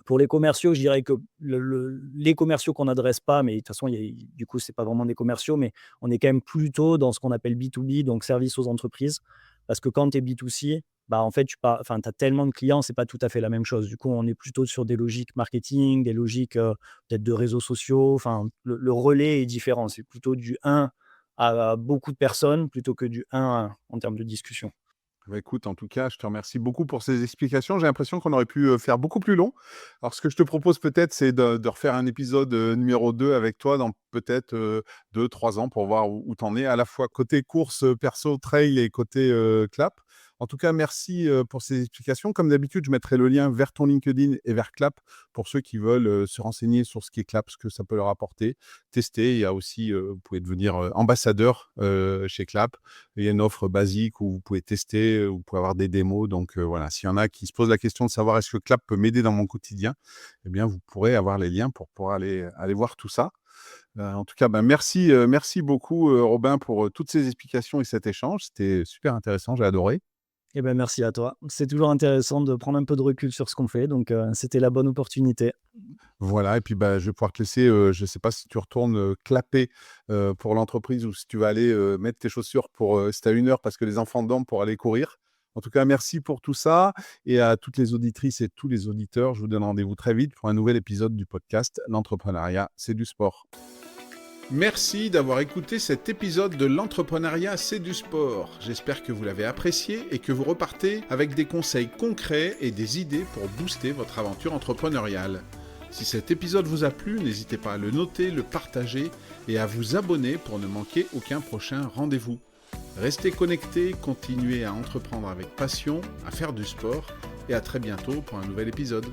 S1: pour les commerciaux, je dirais que les commerciaux qu'on n'adresse pas, mais de toute façon, du coup, c'est pas vraiment des commerciaux, mais on est quand même plutôt dans ce qu'on appelle B2B, donc service aux entreprises. Parce que quand tu es B2C, bah, en fait, tu as tellement de clients, c'est pas tout à fait la même chose. Du coup, on est plutôt sur des logiques marketing, des logiques peut-être de réseaux sociaux. Enfin, le relais est différent. C'est plutôt du un à beaucoup de personnes plutôt que du un à 1 en termes de discussion.
S2: Bah, écoute, en tout cas, je te remercie beaucoup pour ces explications. J'ai l'impression qu'on aurait pu faire beaucoup plus long. Alors, ce que je te propose peut-être, c'est de refaire un épisode numéro 2 avec toi dans peut-être 2, 3 ans pour voir où tu en es, à la fois côté course perso, trail et côté clap. En tout cas, merci pour ces explications. Comme d'habitude, je mettrai le lien vers ton LinkedIn et vers Clap pour ceux qui veulent se renseigner sur ce qui est Clap, ce que ça peut leur apporter, tester. Il y a aussi, vous pouvez devenir ambassadeur chez Clap. Il y a une offre basique où vous pouvez tester, vous pouvez avoir des démos. Donc voilà, s'il y en a qui se posent la question de savoir est-ce que Clap peut m'aider dans mon quotidien, eh bien, vous pourrez avoir les liens pour pouvoir aller voir tout ça. En tout cas, ben, merci beaucoup Robin pour toutes ces explications et cet échange. C'était super intéressant, j'ai adoré.
S1: Eh ben, merci à toi. C'est toujours intéressant de prendre un peu de recul sur ce qu'on fait, donc c'était la bonne opportunité.
S2: Voilà et puis, bah, je vais pouvoir te laisser, je ne sais pas si tu retournes, clapper, pour l'entreprise ou si tu vas aller, mettre tes chaussures pour, si tu as 1 heure parce que les enfants dorment pour aller courir. En tout cas, merci pour tout ça et à toutes les auditrices et tous les auditeurs, je vous donne rendez-vous très vite pour un nouvel épisode du podcast «L'entrepreneuriat, c'est du sport». Merci d'avoir écouté cet épisode de L'entrepreneuriat, c'est du sport. J'espère que vous l'avez apprécié et que vous repartez avec des conseils concrets et des idées pour booster votre aventure entrepreneuriale. Si cet épisode vous a plu, n'hésitez pas à le noter, le partager et à vous abonner pour ne manquer aucun prochain rendez-vous. Restez connectés, continuez à entreprendre avec passion, à faire du sport et à très bientôt pour un nouvel épisode.